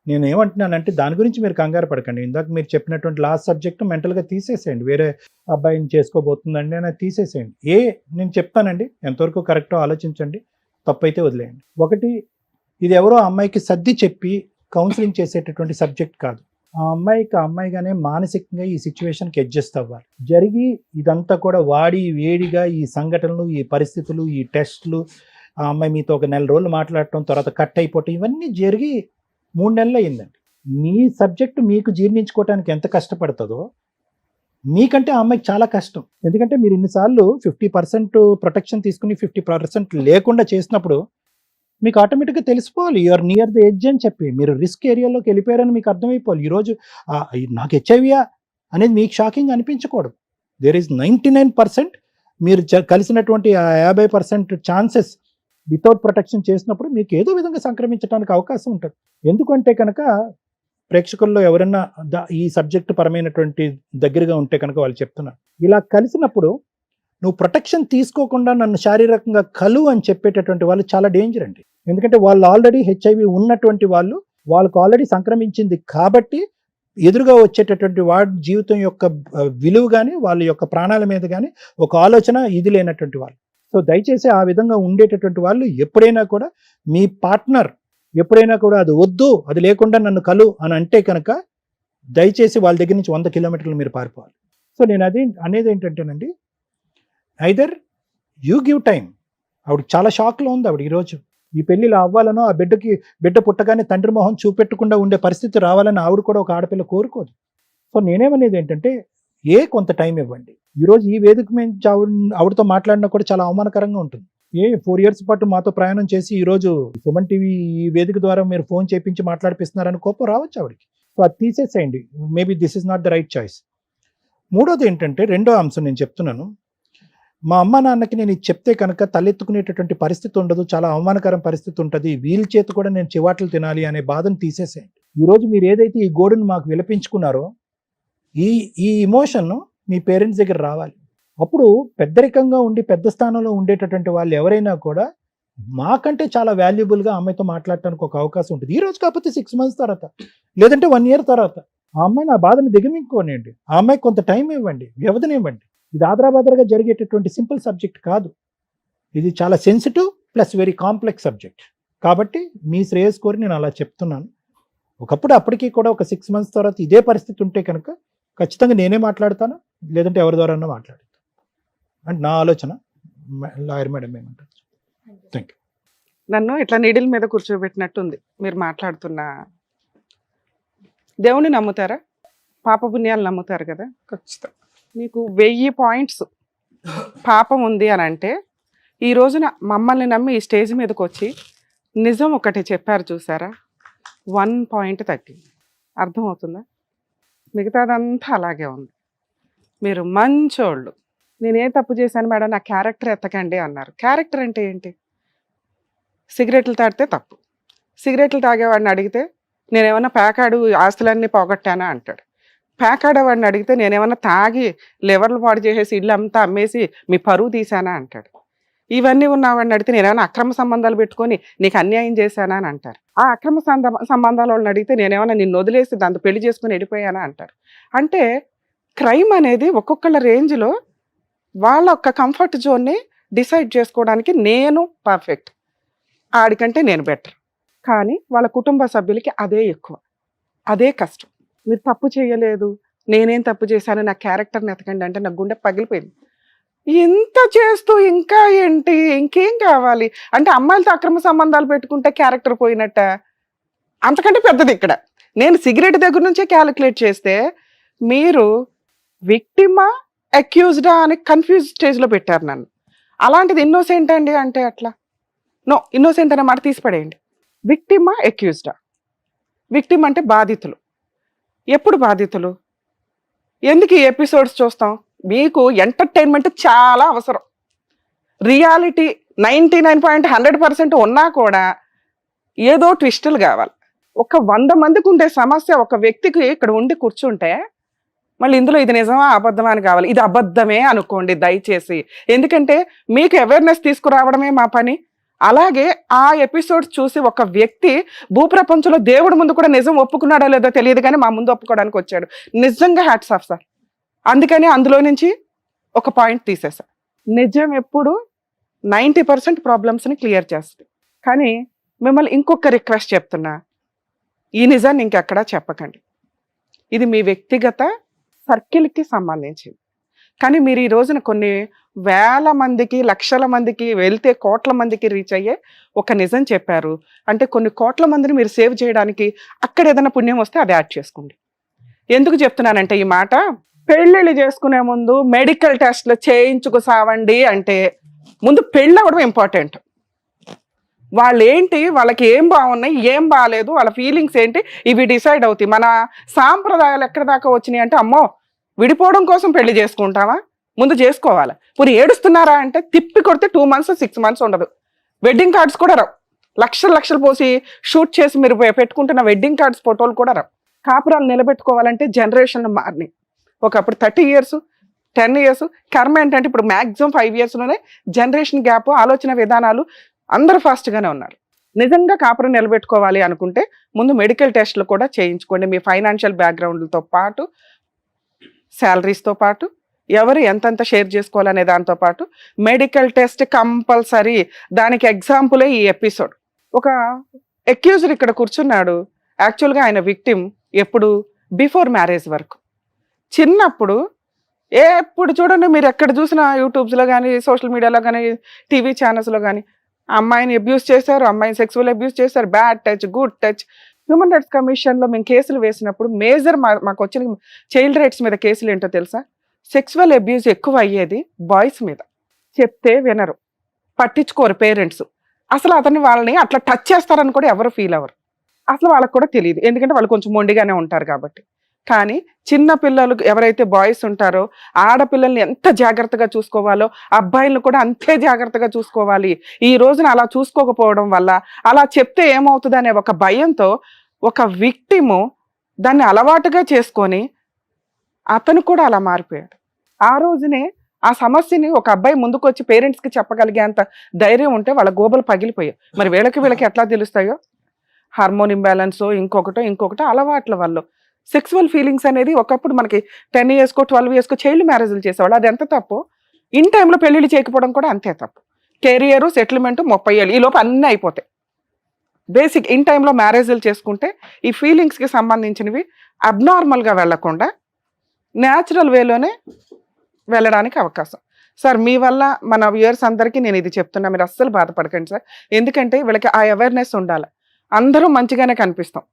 నేను ఏమంటున్నానంటే దాని గురించి మీరు కంగారు పడకండి. ఇందాక మీరు చెప్పినటువంటి లాస్ట్ సబ్జెక్ట్ మెంటల్గా తీసేసేయండి. వేరే అబ్బాయిని చేసుకోబోతుందండి అని తీసేసేయండి. నేను చెప్తానండి, ఎంతవరకు కరెక్టో ఆలోచించండి, తప్పైతే వదిలేయండి. ఒకటి, ఇది ఎవరో అమ్మాయికి సర్ది చెప్పి కౌన్సిలింగ్ చేసేటటువంటి సబ్జెక్ట్ కాదు. ఆ అమ్మాయిగానే మానసికంగా ఈ సిచ్యువేషన్కి అడ్జస్ట్ అవ్వాలి. జరిగి ఇదంతా కూడా వాడి వేడిగా ఈ సంఘటనలు, ఈ పరిస్థితులు, ఈ టెస్టులు, ఆ అమ్మాయి మీతో ఒక 1 రోజులు మాట్లాడటం, తర్వాత కట్ అయిపోవటం, ఇవన్నీ జరిగి 3 నెలలు అయిందండి. మీ సబ్జెక్టు మీకు జీర్ణించుకోవటానికి ఎంత కష్టపడుతుందో మీకంటే ఆ అమ్మాయికి చాలా కష్టం. ఎందుకంటే మీరు ఇన్నిసార్లు 50% ప్రొటెక్షన్ తీసుకుని 50% లేకుండా చేసినప్పుడు మీకు ఆటోమేటిక్గా తెలిసిపోవాలి యూఆర్ నియర్ ద ఎడ్జ్ అని చెప్పి. మీరు రిస్క్ ఏరియాలోకి వెళ్ళిపోయారని మీకు అర్థమైపోవాలి. ఈరోజు నాకు హెచ్ఐవియా అనేది మీకు షాకింగ్ అనిపించకూడదు. దేర్ ఈస్ 99% మీరు కలిసినటువంటి ఆ 50% ఛాన్సెస్ వితౌట్ ప్రొటెక్షన్ చేసినప్పుడు మీకు ఏదో విధంగా సంక్రమించడానికి అవకాశం ఉంటుంది. ఎందుకంటే కనుక ప్రేక్షకుల్లో ఎవరైనా ఈ సబ్జెక్ట్ పరమైనటువంటి దగ్గరగా ఉంటే కనుక వాళ్ళు చెప్తున్నారు, ఇలా కలిసినప్పుడు నువ్వు ప్రొటెక్షన్ తీసుకోకుండా నన్ను శారీరకంగా కలు అని చెప్పేటటువంటి వాళ్ళు చాలా డేంజర్ అండి. ఎందుకంటే వాళ్ళు ఆల్రెడీ హెచ్ఐవి ఉన్నటువంటి వాళ్ళకు ఆల్రెడీ సంక్రమించింది కాబట్టి ఎదురుగా వచ్చేటటువంటి వాడి జీవితం యొక్క విలువ కానీ వాళ్ళ యొక్క ప్రాణాల మీద కానీ ఒక ఆలోచన ఇది లేనటువంటి వాళ్ళు. సో దయచేసి ఆ విధంగా ఉండేటటువంటి వాళ్ళు ఎప్పుడైనా కూడా మీ పార్ట్నర్ ఎప్పుడైనా కూడా అది వద్దు, అది లేకుండా నన్ను కలు అని అంటే కనుక దయచేసి వాళ్ళ దగ్గర నుంచి 100 కిలోమీటర్లు మీరు పారిపోవాలి. సో నేను అనేది ఏంటంటేనండి, ఐదర్ యూ గివ్ టైం. ఆవిడ చాలా షాక్లో ఉంది. ఆవిడ ఈరోజు ఈ పెళ్ళిలో అవ్వాలనో ఆ బిడ్డ పుట్టగానే తండ్రి మొహం చూపెట్టకుండా ఉండే పరిస్థితి రావాలని ఆవిడ కూడా ఒక ఆడపిల్ల కోరుకోదు. సో నేనేమనేది ఏంటంటే కొంత టైం ఇవ్వండి. ఈరోజు ఈ వేదిక మీద ఆవిడతో మాట్లాడినా కూడా చాలా అవమానకరంగా ఉంటుంది. 4 years పాటు మాతో ప్రయాణం చేసి ఈరోజు సుమన్ టీవీ ఈ వేదిక ద్వారా మీరు ఫోన్ చేపించి మాట్లాడిపిస్తున్నారని కోపం రావచ్చు ఆవిడకి. సో అది తీసేసేయండి. Maybe this is not the right choice. మూడోది ఏంటంటే, రెండో అంశం నేను చెప్తున్నాను, మా అమ్మ నాన్నకి నేను ఇది చెప్తే కనుక తలెత్తుకునేటటువంటి పరిస్థితి ఉండదు, చాలా అవమానకరం పరిస్థితి ఉంటుంది, వీళ్ళ చేతి కూడా నేను చివాట్లు తినాలి అనే బాధను తీసేసేయండి. ఈరోజు మీరు ఏదైతే ఈ గోడును మాకు విలపించుకున్నారో ఈ ఇమోషన్ మీ పేరెంట్స్ దగ్గర రావాలి. అప్పుడు పెద్దరికంగా ఉండి పెద్ద స్థానంలో ఉండేటటువంటి వాళ్ళు ఎవరైనా కూడా మాకంటే చాలా వాల్యుబుల్గా అమ్మాయితో మాట్లాడటానికి ఒక అవకాశం ఉంటుంది. ఈ రోజు కాకపోతే 6 months తర్వాత, లేదంటే 1 year తర్వాత ఆ అమ్మాయిని ఆ బాధను దిగమించుకోనండి. ఆ అమ్మాయికి కొంత టైం ఇవ్వండి, వ్యవధినివ్వండి. ఇది ఆదరాబాదరగా జరిగేటటువంటి సింపుల్ సబ్జెక్ట్ కాదు. ఇది చాలా sensitive plus very complex subject. కాబట్టి మీ శ్రేయస్ కోరి నేను అలా చెప్తున్నాను. ఒకప్పుడు అప్పటికీ కూడా ఒక 6 months తర్వాత ఇదే పరిస్థితి ఉంటే కనుక ఖచ్చితంగా నేనే మాట్లాడతాను, లేదంటే ఎవరి ద్వారా మాట్లాడతాను అంటే నా ఆలోచన. లాయర్ మేడం ఏమంటారు? Thank you. నన్ను ఇట్లా నీడిల్ మీద కూర్చోబెట్టినట్టుంది మీరు మాట్లాడుతున్న. దేవుని నమ్ముతారా? పాపపుణ్యాలు నమ్ముతారు కదా? ఖచ్చితంగా. మీకు 1000 points పాపం ఉంది అని అంటే, ఈ రోజున మమ్మల్ని నమ్మి ఈ స్టేజ్ మీదకి వచ్చి నిజం ఒకటి చెప్పారు చూసారా, 1 point తగ్గింది. అర్థమవుతుందా? మిగతాదంతా అలాగే ఉంది. మీరు మంచోళ్ళు. నేనేం తప్పు చేశాను మేడం, నా క్యారెక్టర్ ఎత్తకండి అన్నారు. క్యారెక్టర్ అంటే ఏంటి? సిగరెట్లు తాగితే తప్పు. సిగరెట్లు తాగేవాడిని అడిగితే నేనేమన్నా ప్యాకాడు ఆస్తులన్నీ పోగొట్టానా అంటాడు. ప్యాకాడేవాడిని అడిగితే నేనేమన్నా తాగి లివర్లు పాడు చేసేసి ఇల్లు అంతా అమ్మేసి మీ పరువు తీసానా అంటాడు. ఇవన్నీ ఉన్నవాడిని అడిగితే నేనేమైనా అక్రమ సంబంధాలు పెట్టుకొని నీకు అన్యాయం చేశానా అని అంటారు. ఆ అక్రమ సంబంధాల వాళ్ళని అడిగితే నేనేమైనా నిన్ను వదిలేసి దాంతో పెళ్లి చేసుకుని వెళ్ళిపోయానా అంటారు. అంటే క్రైమ్ అనేది ఒక్కొక్కళ్ళ రేంజ్లో వాళ్ళ ఒక్క కంఫర్ట్ జోన్ని డిసైడ్ చేసుకోవడానికి నేను పర్ఫెక్ట్, ఆడికంటే నేను బెటర్. కానీ వాళ్ళ కుటుంబ సభ్యులకి అదే ఎక్కువ, అదే కష్టం. మీరు తప్పు చేయలేదు, నేనేం తప్పు చేశాను, నా క్యారెక్టర్ని ఎతకండి అంటే నా గుండె పగిలిపోయింది. ఇంత చేస్తూ ఇంకా ఏంటి, ఇంకేం కావాలి అంటే అమ్మాయిలతో అక్రమ సంబంధాలు పెట్టుకుంటే క్యారెక్టర్ పోయినట్ట. అంతకంటే పెద్దది ఇక్కడ. నేను సిగరెట్ దగ్గర నుంచే క్యాలిక్యులేట్ చేస్తే మీరు విక్టిమా అక్యూజ్డా అని కన్ఫ్యూజ్ స్టేజ్లో పెట్టారు నన్ను. అలాంటిది ఇన్నోసెంట్ అండి అంటే అట్లా నో, ఇన్నోసెంట్ అనే మాట తీసిపడేయండి. విక్టిమా అక్యూజ్డా? విక్టిమ్ అంటే బాధితులు. ఎప్పుడు బాధితులు? ఎందుకు ఈ ఎపిసోడ్స్ చూస్తాం? మీకు ఎంటర్టైన్మెంట్ చాలా అవసరం. రియాలిటీ 99.100% ఉన్నా కూడా ఏదో ట్విస్టులు కావాలి. ఒక 100 మందికి ఉండే సమస్య ఒక వ్యక్తికి ఇక్కడ ఉండి కూర్చుంటే మళ్ళీ ఇందులో ఇది నిజమా అబద్ధమా అని కావాలి. ఇది అబద్ధమే అనుకోండి దయచేసి, ఎందుకంటే మీకు అవేర్నెస్ తీసుకురావడమే మా పని. అలాగే ఆ ఎపిసోడ్స్ చూసి ఒక వ్యక్తి భూప్రపంచంలో దేవుడి ముందు కూడా నిజం ఒప్పుకున్నాడో లేదో తెలియదు కానీ మా ముందు ఒప్పుకోవడానికి వచ్చాడు. నిజంగా హ్యాట్స్ ఆఫ్ సార్. అందుకని అందులో నుంచి ఒక పాయింట్ తీసేసా. నిజం ఎప్పుడు 90% ప్రాబ్లమ్స్ని క్లియర్ చేస్తుంది. కానీ మిమ్మల్ని ఇంకొక రిక్వెస్ట్ చెప్తున్నా, ఈ నిజాన్ని ఇంకెక్కడా చెప్పకండి. ఇది మీ వ్యక్తిగత సర్కిల్కి సంబంధించింది. కానీ మీరు ఈ రోజున కొన్ని వేల మందికి, లక్షల మందికి, వెళ్తే కోట్ల మందికి రీచ్ అయ్యే ఒక నిజం చెప్పారు అంటే కొన్ని కోట్ల మందిని మీరు సేవ్ చేయడానికి అక్కడ ఏదైనా పుణ్యం వస్తే అది యాడ్ చేసుకోండి. ఎందుకు చెప్తున్నానంటే ఈ మాట, పెళ్ళిళ్ళు చేసుకునే ముందు మెడికల్ టెస్ట్లు చేయించుకు సావండి అంటే ముందు పెళ్ళి అవ్వడం ఇంపార్టెంట్. వాళ్ళు ఏంటి, వాళ్ళకి ఏం బాగున్నాయి, ఏం బాగాలేదు, వాళ్ళ ఫీలింగ్స్ ఏంటి, ఇవి డిసైడ్ అవుతాయి. మన సాంప్రదాయాలు ఎక్కడి దాకా వచ్చినాయి అంటే, అమ్మో విడిపోవడం కోసం పెళ్లి చేసుకుంటావా? ముందు చేసుకోవాలి. ఇప్పుడు ఏడుస్తున్నారా అంటే తిప్పి కొడితే 2 months 6 months ఉండదు. వెడ్డింగ్ కార్డ్స్ కూడా రావు. లక్షలు పోసి షూట్ చేసి మీరు పెట్టుకుంటున్న వెడ్డింగ్ కార్డ్స్ ఫోటోలు కూడా రావు. కాపురాలు నిలబెట్టుకోవాలంటే జనరేషన్లు మారినాయి. ఒకప్పుడు 30 years 10 years కర్మ ఏంటంటే ఇప్పుడు మ్యాక్సిమం 5 yearsలోనే జనరేషన్ గ్యాప్, ఆలోచన విధానాలు అందరూ ఫాస్ట్గానే ఉన్నారు. నిజంగా కాపురం నిలబెట్టుకోవాలి అనుకుంటే ముందు మెడికల్ టెస్ట్లు కూడా చేయించుకోండి. మీ ఫైనాన్షియల్ బ్యాక్గ్రౌండ్తో పాటు, శాలరీస్తో పాటు, ఎవరు ఎంతెంత షేర్ చేసుకోవాలనే దాంతో పాటు మెడికల్ టెస్ట్ కంపల్సరీ. దానికి ఎగ్జాంపులే ఈ ఎపిసోడ్. ఒక అక్యూజర్ ఇక్కడ కూర్చున్నాడు. యాక్చువల్గా ఆయన విక్టిమ్ ఎప్పుడు బిఫోర్ మ్యారేజ్ వరకు. చిన్నప్పుడు ఎప్పుడు చూడండి మీరు ఎక్కడ చూసినా యూట్యూబ్స్లో కానీ, సోషల్ మీడియాలో కానీ, టీవీ ఛానల్స్లో కానీ అమ్మాయిని అబ్యూస్ చేశారు, అమ్మాయిని సెక్సువల్ అబ్యూస్ చేశారు, bad touch, good touch. Human rights కమిషన్లో మేము కేసులు వేసినప్పుడు మేజర్ మాకు వచ్చిన చైల్డ్ రైట్స్ మీద కేసులు ఏంటో తెలుసా? సెక్సువల్ అబ్యూస్ ఎక్కువ అయ్యేది బాయ్స్ మీద. చెప్తే వినరు, పట్టించుకోరు పేరెంట్స్. అసలు వాళ్ళని అట్లా టచ్ చేస్తారని కూడా ఎవరు ఫీల్ అవ్వరు. అసలు వాళ్ళకి కూడా తెలియదు, ఎందుకంటే వాళ్ళు కొంచెం మొండిగానే ఉంటారు కాబట్టి. కానీ చిన్న పిల్లలు ఎవరైతే బాయ్స్ ఉంటారో ఆడపిల్లల్ని ఎంత జాగ్రత్తగా చూసుకోవాలో అబ్బాయిలను కూడా అంతే జాగ్రత్తగా చూసుకోవాలి. ఈ రోజున అలా చూసుకోకపోవడం వల్ల, అలా చెప్తే ఏమవుతుంది అనే ఒక భయంతో ఒక విక్టిము దాన్ని అలవాటుగా చేసుకొని అతను కూడా అలా మారిపోయాడు. ఆ రోజునే ఆ సమస్యని ఒక అబ్బాయి ముందుకు వచ్చి పేరెంట్స్కి చెప్పగలిగేంత ధైర్యం ఉంటే వాళ్ళ గోబలు పగిలిపోయాయి. మరి వీళ్ళకి ఎట్లా తెలుస్తాయో? హార్మోన్ ఇంబ్యాలెన్సో ఇంకొకటో అలవాట్ల వల్ల సెక్సువల్ ఫీలింగ్స్ అనేది ఒకప్పుడు మనకి 10 years 12 years చైల్డ్ మ్యారేజ్లు చేసేవాళ్ళు. అది ఎంత తప్పు. ఇన్ టైంలో పెళ్లిళ్ళు చేయకపోవడం కూడా అంతే తప్పు. కెరియర్, సెటిల్మెంట్ 30 years ఈ లోపు అన్నీ అయిపోతాయి. బేసిక్ ఇన్ టైంలో మ్యారేజ్లు చేసుకుంటే ఈ ఫీలింగ్స్కి సంబంధించినవి అబ్నార్మల్గా వెళ్లకుండా న్యాచురల్ వేలోనే వెళ్ళడానికి అవకాశం. సార్ మీ వల్ల మన వ్యూయర్స్ అందరికీ నేను ఇది చెప్తున్నా, మీరు అస్సలు బాధపడకండి సార్. ఎందుకంటే వీళ్ళకి ఆ అవేర్నెస్ ఉండాలి. అందరూ మంచిగానే కనిపిస్తాం,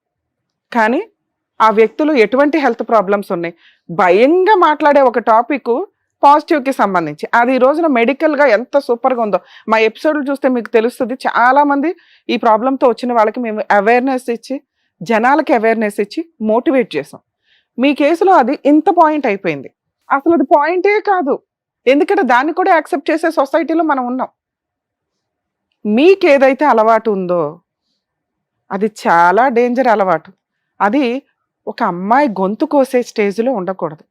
కానీ ఆ వ్యక్తులు ఎటువంటి హెల్త్ ప్రాబ్లమ్స్ ఉన్నాయి. భయంగా మాట్లాడే ఒక టాపిక్ పాజిటివ్కి సంబంధించి అది ఈ రోజున మెడికల్గా ఎంత సూపర్గా ఉందో మా ఎపిసోడ్లు చూస్తే మీకు తెలుస్తుంది. చాలామంది ఈ ప్రాబ్లంతో వచ్చిన వాళ్ళకి మేము అవేర్నెస్ ఇచ్చి, జనాలకి అవేర్నెస్ ఇచ్చి మోటివేట్ చేసాం. మీ కేసులో అది ఇంత పాయింట్ అయిపోయింది. అసలు అది పాయింటే కాదు, ఎందుకంటే దాన్ని కూడా యాక్సెప్ట్ చేసే సొసైటీలో మనం ఉన్నాం. మీకు ఏదైతే అలవాటు ఉందో అది చాలా డేంజర్ అలవాటు. అది ఒక అమ్మాయి గొంతు కోసే స్టేజ్లో ఉండకూడదు.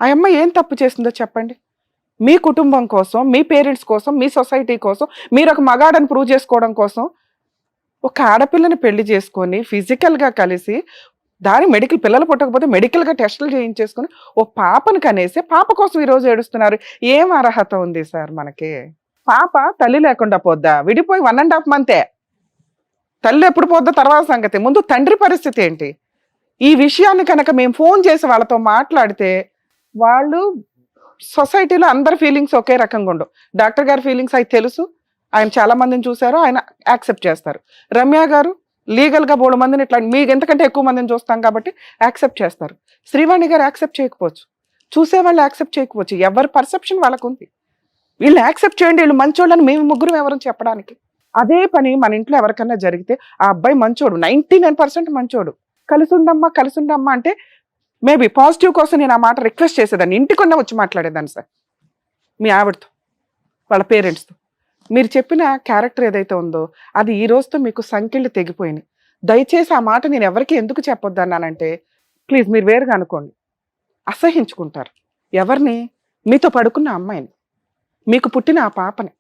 ఆ అమ్మాయి ఏం తప్పు చేసిందో చెప్పండి. మీ కుటుంబం కోసం, మీ పేరెంట్స్ కోసం, మీ సొసైటీ కోసం, మీరు ఒక మగాడని ప్రూవ్ చేసుకోవడం కోసం ఒక ఆడపిల్లని పెళ్లి చేసుకొని ఫిజికల్గా కలిసి దాని పిల్లలు పుట్టకపోతే మెడికల్గా టెస్టులు చేయించేసుకొని ఓ పాపను కనేసి పాప కోసం ఈరోజు ఏడుస్తున్నారు. ఏం అర్హత ఉంది సార్ మనకి? పాప తల్లి లేకుండా పోద్దా? విడిపోయి 1.5 months. తల్లి ఎప్పుడు పోద్దా తర్వాత సంగతి. ముందు తండ్రి పరిస్థితి ఏంటి? ఈ విషయాన్ని కనుక మేము ఫోన్ చేసి వాళ్ళతో మాట్లాడితే వాళ్ళు సొసైటీలో అందరి ఫీలింగ్స్ ఒకే రకంగా ఉండవు. డాక్టర్ గారి ఫీలింగ్స్ అవి తెలుసు, ఆయన చాలా మందిని చూశారు, ఆయన యాక్సెప్ట్ చేస్తారు. రమ్య గారు లీగల్గా 3 మందిని ఇట్లా మీకు ఎంతకంటే ఎక్కువ మందిని చూస్తాం కాబట్టి యాక్సెప్ట్ చేస్తారు. శ్రీవాణి గారు యాక్సెప్ట్ చేయకపోవచ్చు, చూసేవాళ్ళు యాక్సెప్ట్ చేయకపోవచ్చు. ఎవరి పర్సెప్షన్ వాళ్ళకు ఉంది. వీళ్ళు యాక్సెప్ట్ చేయండి, వీళ్ళు మంచోళ్ళని మేము ముగ్గురు ఎవరు చెప్పడానికి. అదే పని మన ఇంట్లో ఎవరికన్నా జరిగితే ఆ అబ్బాయి మంచోడు, 99% మంచోడు, కలిసి ఉండమ్మా అంటే మేబీ పాజిటివ్ కోసం నేను ఆ మాట రిక్వెస్ట్ చేసేదాన్ని, ఇంటికొన్నా వచ్చి మాట్లాడేదాన్ని సార్ మీ ఆవిడతో, వాళ్ళ పేరెంట్స్తో. మీరు చెప్పిన క్యారెక్టర్ ఏదైతే ఉందో అది ఈ రోజుతో మీకు సంఖ్యలు తెగిపోయినాయి. దయచేసి ఆ మాట నేను ఎవరికి ఎందుకు చెప్పొద్దు అన్నానంటే, ప్లీజ్ మీరు వేరుగా అనుకోండి. అసహించుకుంటారు. ఎవరిని? మీతో పడుకున్న అమ్మాయిని, మీకు పుట్టిన ఆ పాపని,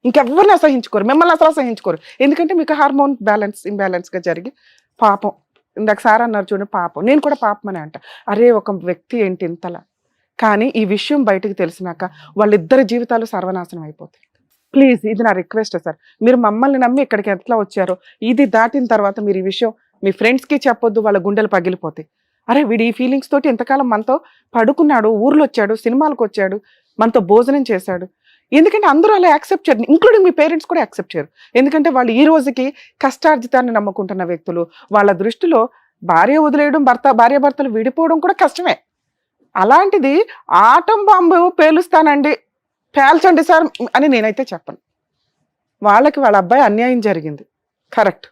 ఇంకెవ్వరిని అసహించుకోరు. మిమ్మల్ని అసలు అసహించుకోరు. ఎందుకంటే మీకు హార్మోన్ ఇంబ్యాలెన్స్గా జరిగి పాపం. ఇందాక సార్ అన్నారు చూడండి, పాపం. నేను కూడా పాపం అని అంట. అరే ఒక వ్యక్తి ఏంటి ఇంతలా. కానీ ఈ విషయం బయటకు తెలిసినాక వాళ్ళిద్దరి జీవితాలు సర్వనాశనం అయిపోతాయి. ప్లీజ్ ఇది నా రిక్వెస్ట్ సార్. మీరు మమ్మల్ని నమ్మి ఇక్కడికి ఎట్లా వచ్చారో ఇది దాటిన తర్వాత మీరు ఈ విషయం మీ ఫ్రెండ్స్కి చెప్పొద్దు, వాళ్ళ గుండెలు పగిలిపోతాయి. అరే వీడు ఈ ఫీలింగ్స్ తోటి ఎంతకాలం మనతో పడుకున్నాడు, ఊర్లో వచ్చాడు, సినిమాలకు వచ్చాడు, మనతో భోజనం చేశాడు. ఎందుకంటే అందరూ అలా యాక్సెప్ట్ చేయరు, ఇంక్లూడింగ్ మీ పేరెంట్స్ కూడా యాక్సెప్ట్ చేయరు. ఎందుకంటే వాళ్ళు ఈ రోజుకి కష్టార్జితాన్ని నమ్ముకుంటున్న వ్యక్తులు. వాళ్ళ దృష్టిలో భార్య వదిలేయడం, భార్యాభర్తలు విడిపోవడం కూడా కష్టమే. అలాంటిది ఆటం బాంబు పేలుస్తానండి, పేల్చండి సార్ అని నేనైతే చెప్పను. వాళ్ళకి వాళ్ళ అబ్బాయి అన్యాయం జరిగింది, కరెక్ట్,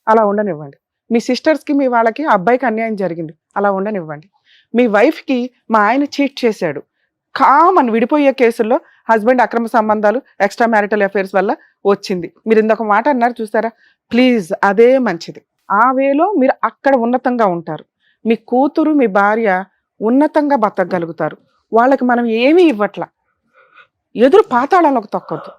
అలా ఉండనివ్వండి. మీ సిస్టర్స్కి మీ వాళ్ళకి అబ్బాయికి అన్యాయం జరిగింది, అలా ఉండనివ్వండి. మీ వైఫ్కి మా ఆయన చీట్ చేశాడు, కామన్ విడిపోయే కేసుల్లో హస్బెండ్ అక్రమ సంబంధాలు ఎక్స్ట్రా మ్యారిటల్ అఫైర్స్ వల్ల వచ్చింది. మీరు ఇంకొక మాట అన్నారు చూసారా, ప్లీజ్ అదే మంచిది. ఆ వేలో మీరు అక్కడ ఉన్నతంగా ఉంటారు, మీ కూతురు మీ భార్య ఉన్నతంగా బతకగలుగుతారు. వాళ్ళకి మనం ఏమీ ఇవ్వట్లా, ఎదురు పాతాళంలోకి తొక్కొద్దు.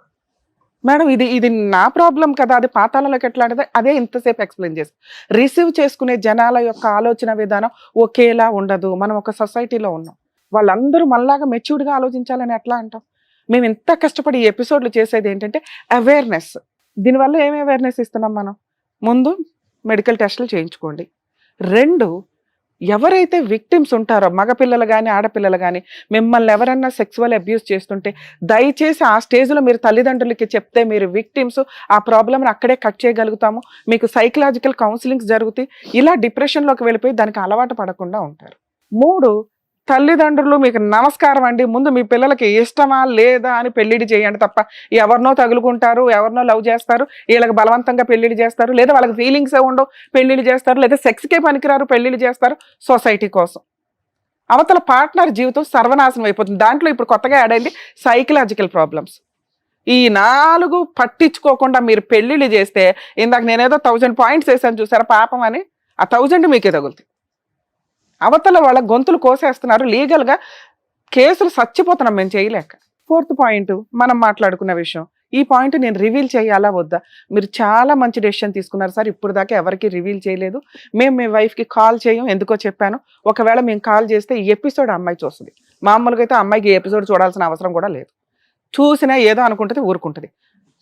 మేడం ఇది నా ప్రాబ్లం కదా, అది పాతాళంలోకి ఎట్లా అంటే అదే ఇంతసేపు ఎక్స్ప్లెయిన్ చేసి. రిసీవ్ చేసుకునే జనాల యొక్క ఆలోచన విధానం ఒకేలా ఉండదు. మనం ఒక సొసైటీలో ఉన్నాం, వాళ్ళందరూ మనలాగా మెచ్యూర్డ్గా ఆలోచించాలని ఎట్లా అంటాం? మేము ఇంత కష్టపడి ఈ ఎపిసోడ్లు చేసేది ఏంటంటే అవేర్నెస్. దీనివల్ల ఏమి అవేర్నెస్ ఇస్తున్నాం మనం? ముందు మెడికల్ టెస్టులు చేయించుకోండి. 2, ఎవరైతే విక్టిమ్స్ ఉంటారో మగపిల్లలు కానీ ఆడపిల్లలు కానీ మిమ్మల్ని ఎవరన్నా సెక్సువల్ అబ్యూస్ చేస్తుంటే దయచేసి ఆ స్టేజ్లో మీరు తల్లిదండ్రులకి చెప్తే మీరు విక్టిమ్స్, ఆ ప్రాబ్లమ్ని అక్కడే కట్ చేయగలుగుతాము. మీకు సైకలాజికల్ కౌన్సిలింగ్స్ జరుగుతాయి. ఇలా డిప్రెషన్లోకి వెళ్ళిపోయి దానికి అలవాటు పడకుండా ఉంటారు. 3, తల్లిదండ్రులు మీకు నమస్కారం అండి, ముందు మీ పిల్లలకి ఇష్టమా లేదా అని పెళ్లిడి చేయండి తప్ప ఎవరినో తగులుకుంటారు, ఎవరినో లవ్ చేస్తారు, వీళ్ళకి బలవంతంగా పెళ్లిడి చేస్తారు, లేదా వాళ్ళకి ఫీలింగ్స్ ఉండవు పెళ్లిళ్ళు చేస్తారు, లేదా సెక్స్కే పనికిరారు పెళ్లిళ్ళు చేస్తారు సొసైటీ కోసం. అవతల పార్ట్నర్ జీవితం సర్వనాశనం అయిపోతుంది. దాంట్లో ఇప్పుడు కొత్తగా యాడ్ అయింది సైకలాజికల్ ప్రాబ్లమ్స్. ఈ 4 పట్టించుకోకుండా మీరు పెళ్లిళ్ళు చేస్తే, ఇందాక నేనేదో 1000 పాయింట్స్ వేసాను చూసారా పాపం అని, ఆ 1000 మీకే తగులుతాయి. అవతల వాళ్ళ గొంతులు కోసేస్తున్నారు, లీగల్గా కేసులు చచ్చిపోతున్నాం మేము చేయలేక. 4th పాయింట్ మనం మాట్లాడుకున్న విషయం. ఈ పాయింట్ నేను రివీల్ చేయాలా వద్దా? మీరు చాలా మంచి డెసిషన్ తీసుకున్నారు సార్, ఇప్పుడు దాకా ఎవరికి రివీల్ చేయలేదు. మేము మీ వైఫ్కి కాల్ చేయం, ఎందుకో చెప్పాను. ఒకవేళ మేము కాల్ చేస్తే ఈ ఎపిసోడ్ అమ్మాయి చూస్తుంది. మామూలుగా అయితే అమ్మాయికి ఈ ఎపిసోడ్ చూడాల్సిన అవసరం కూడా లేదు. చూసినా ఏదో అనుకుంటుంది, ఊరుకుంటుంది.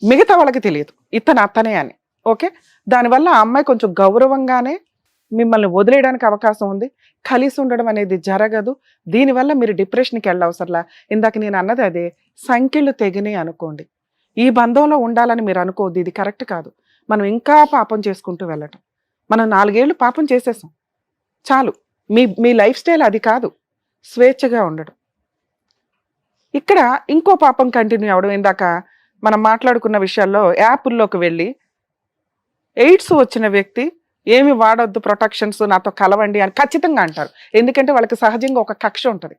మిగతా వాళ్ళకి తెలియదు ఇతను అతనే అని. ఓకే, దానివల్ల ఆ అమ్మాయి కొంచెం గౌరవంగానే మిమ్మల్ని వదిలేయడానికి అవకాశం ఉంది. కలిసి ఉండడం అనేది జరగదు. దీనివల్ల మీరు డిప్రెషన్కి వెళ్ళవసరలా. ఇందాక నేను అన్నది అదే, సంఖ్యలు తెగినాయి అనుకోండి, ఈ బంధంలో ఉండాలని మీరు అనుకోవద్దు. ఇది కరెక్ట్ కాదు. మనం ఇంకా పాపం చేసుకుంటూ వెళ్ళటం. మనం 4 ఏళ్ళు పాపం చేసేసాం, చాలు. మీ లైఫ్ స్టైల్ అది కాదు, స్వేచ్ఛగా ఉండడం. ఇక్కడ ఇంకో పాపం కంటిన్యూ అవ్వడం. ఇందాక మనం మాట్లాడుకున్న విషయాల్లో యాప్ల్లోకి వెళ్ళి ఎయిడ్స్ వచ్చిన వ్యక్తి ఏమి వాడొద్దు, ప్రొటెక్షన్స్ నాతో కలవండి అని ఖచ్చితంగా అంటారు. ఎందుకంటే వాళ్ళకి సహజంగా ఒక కక్ష ఉంటుంది,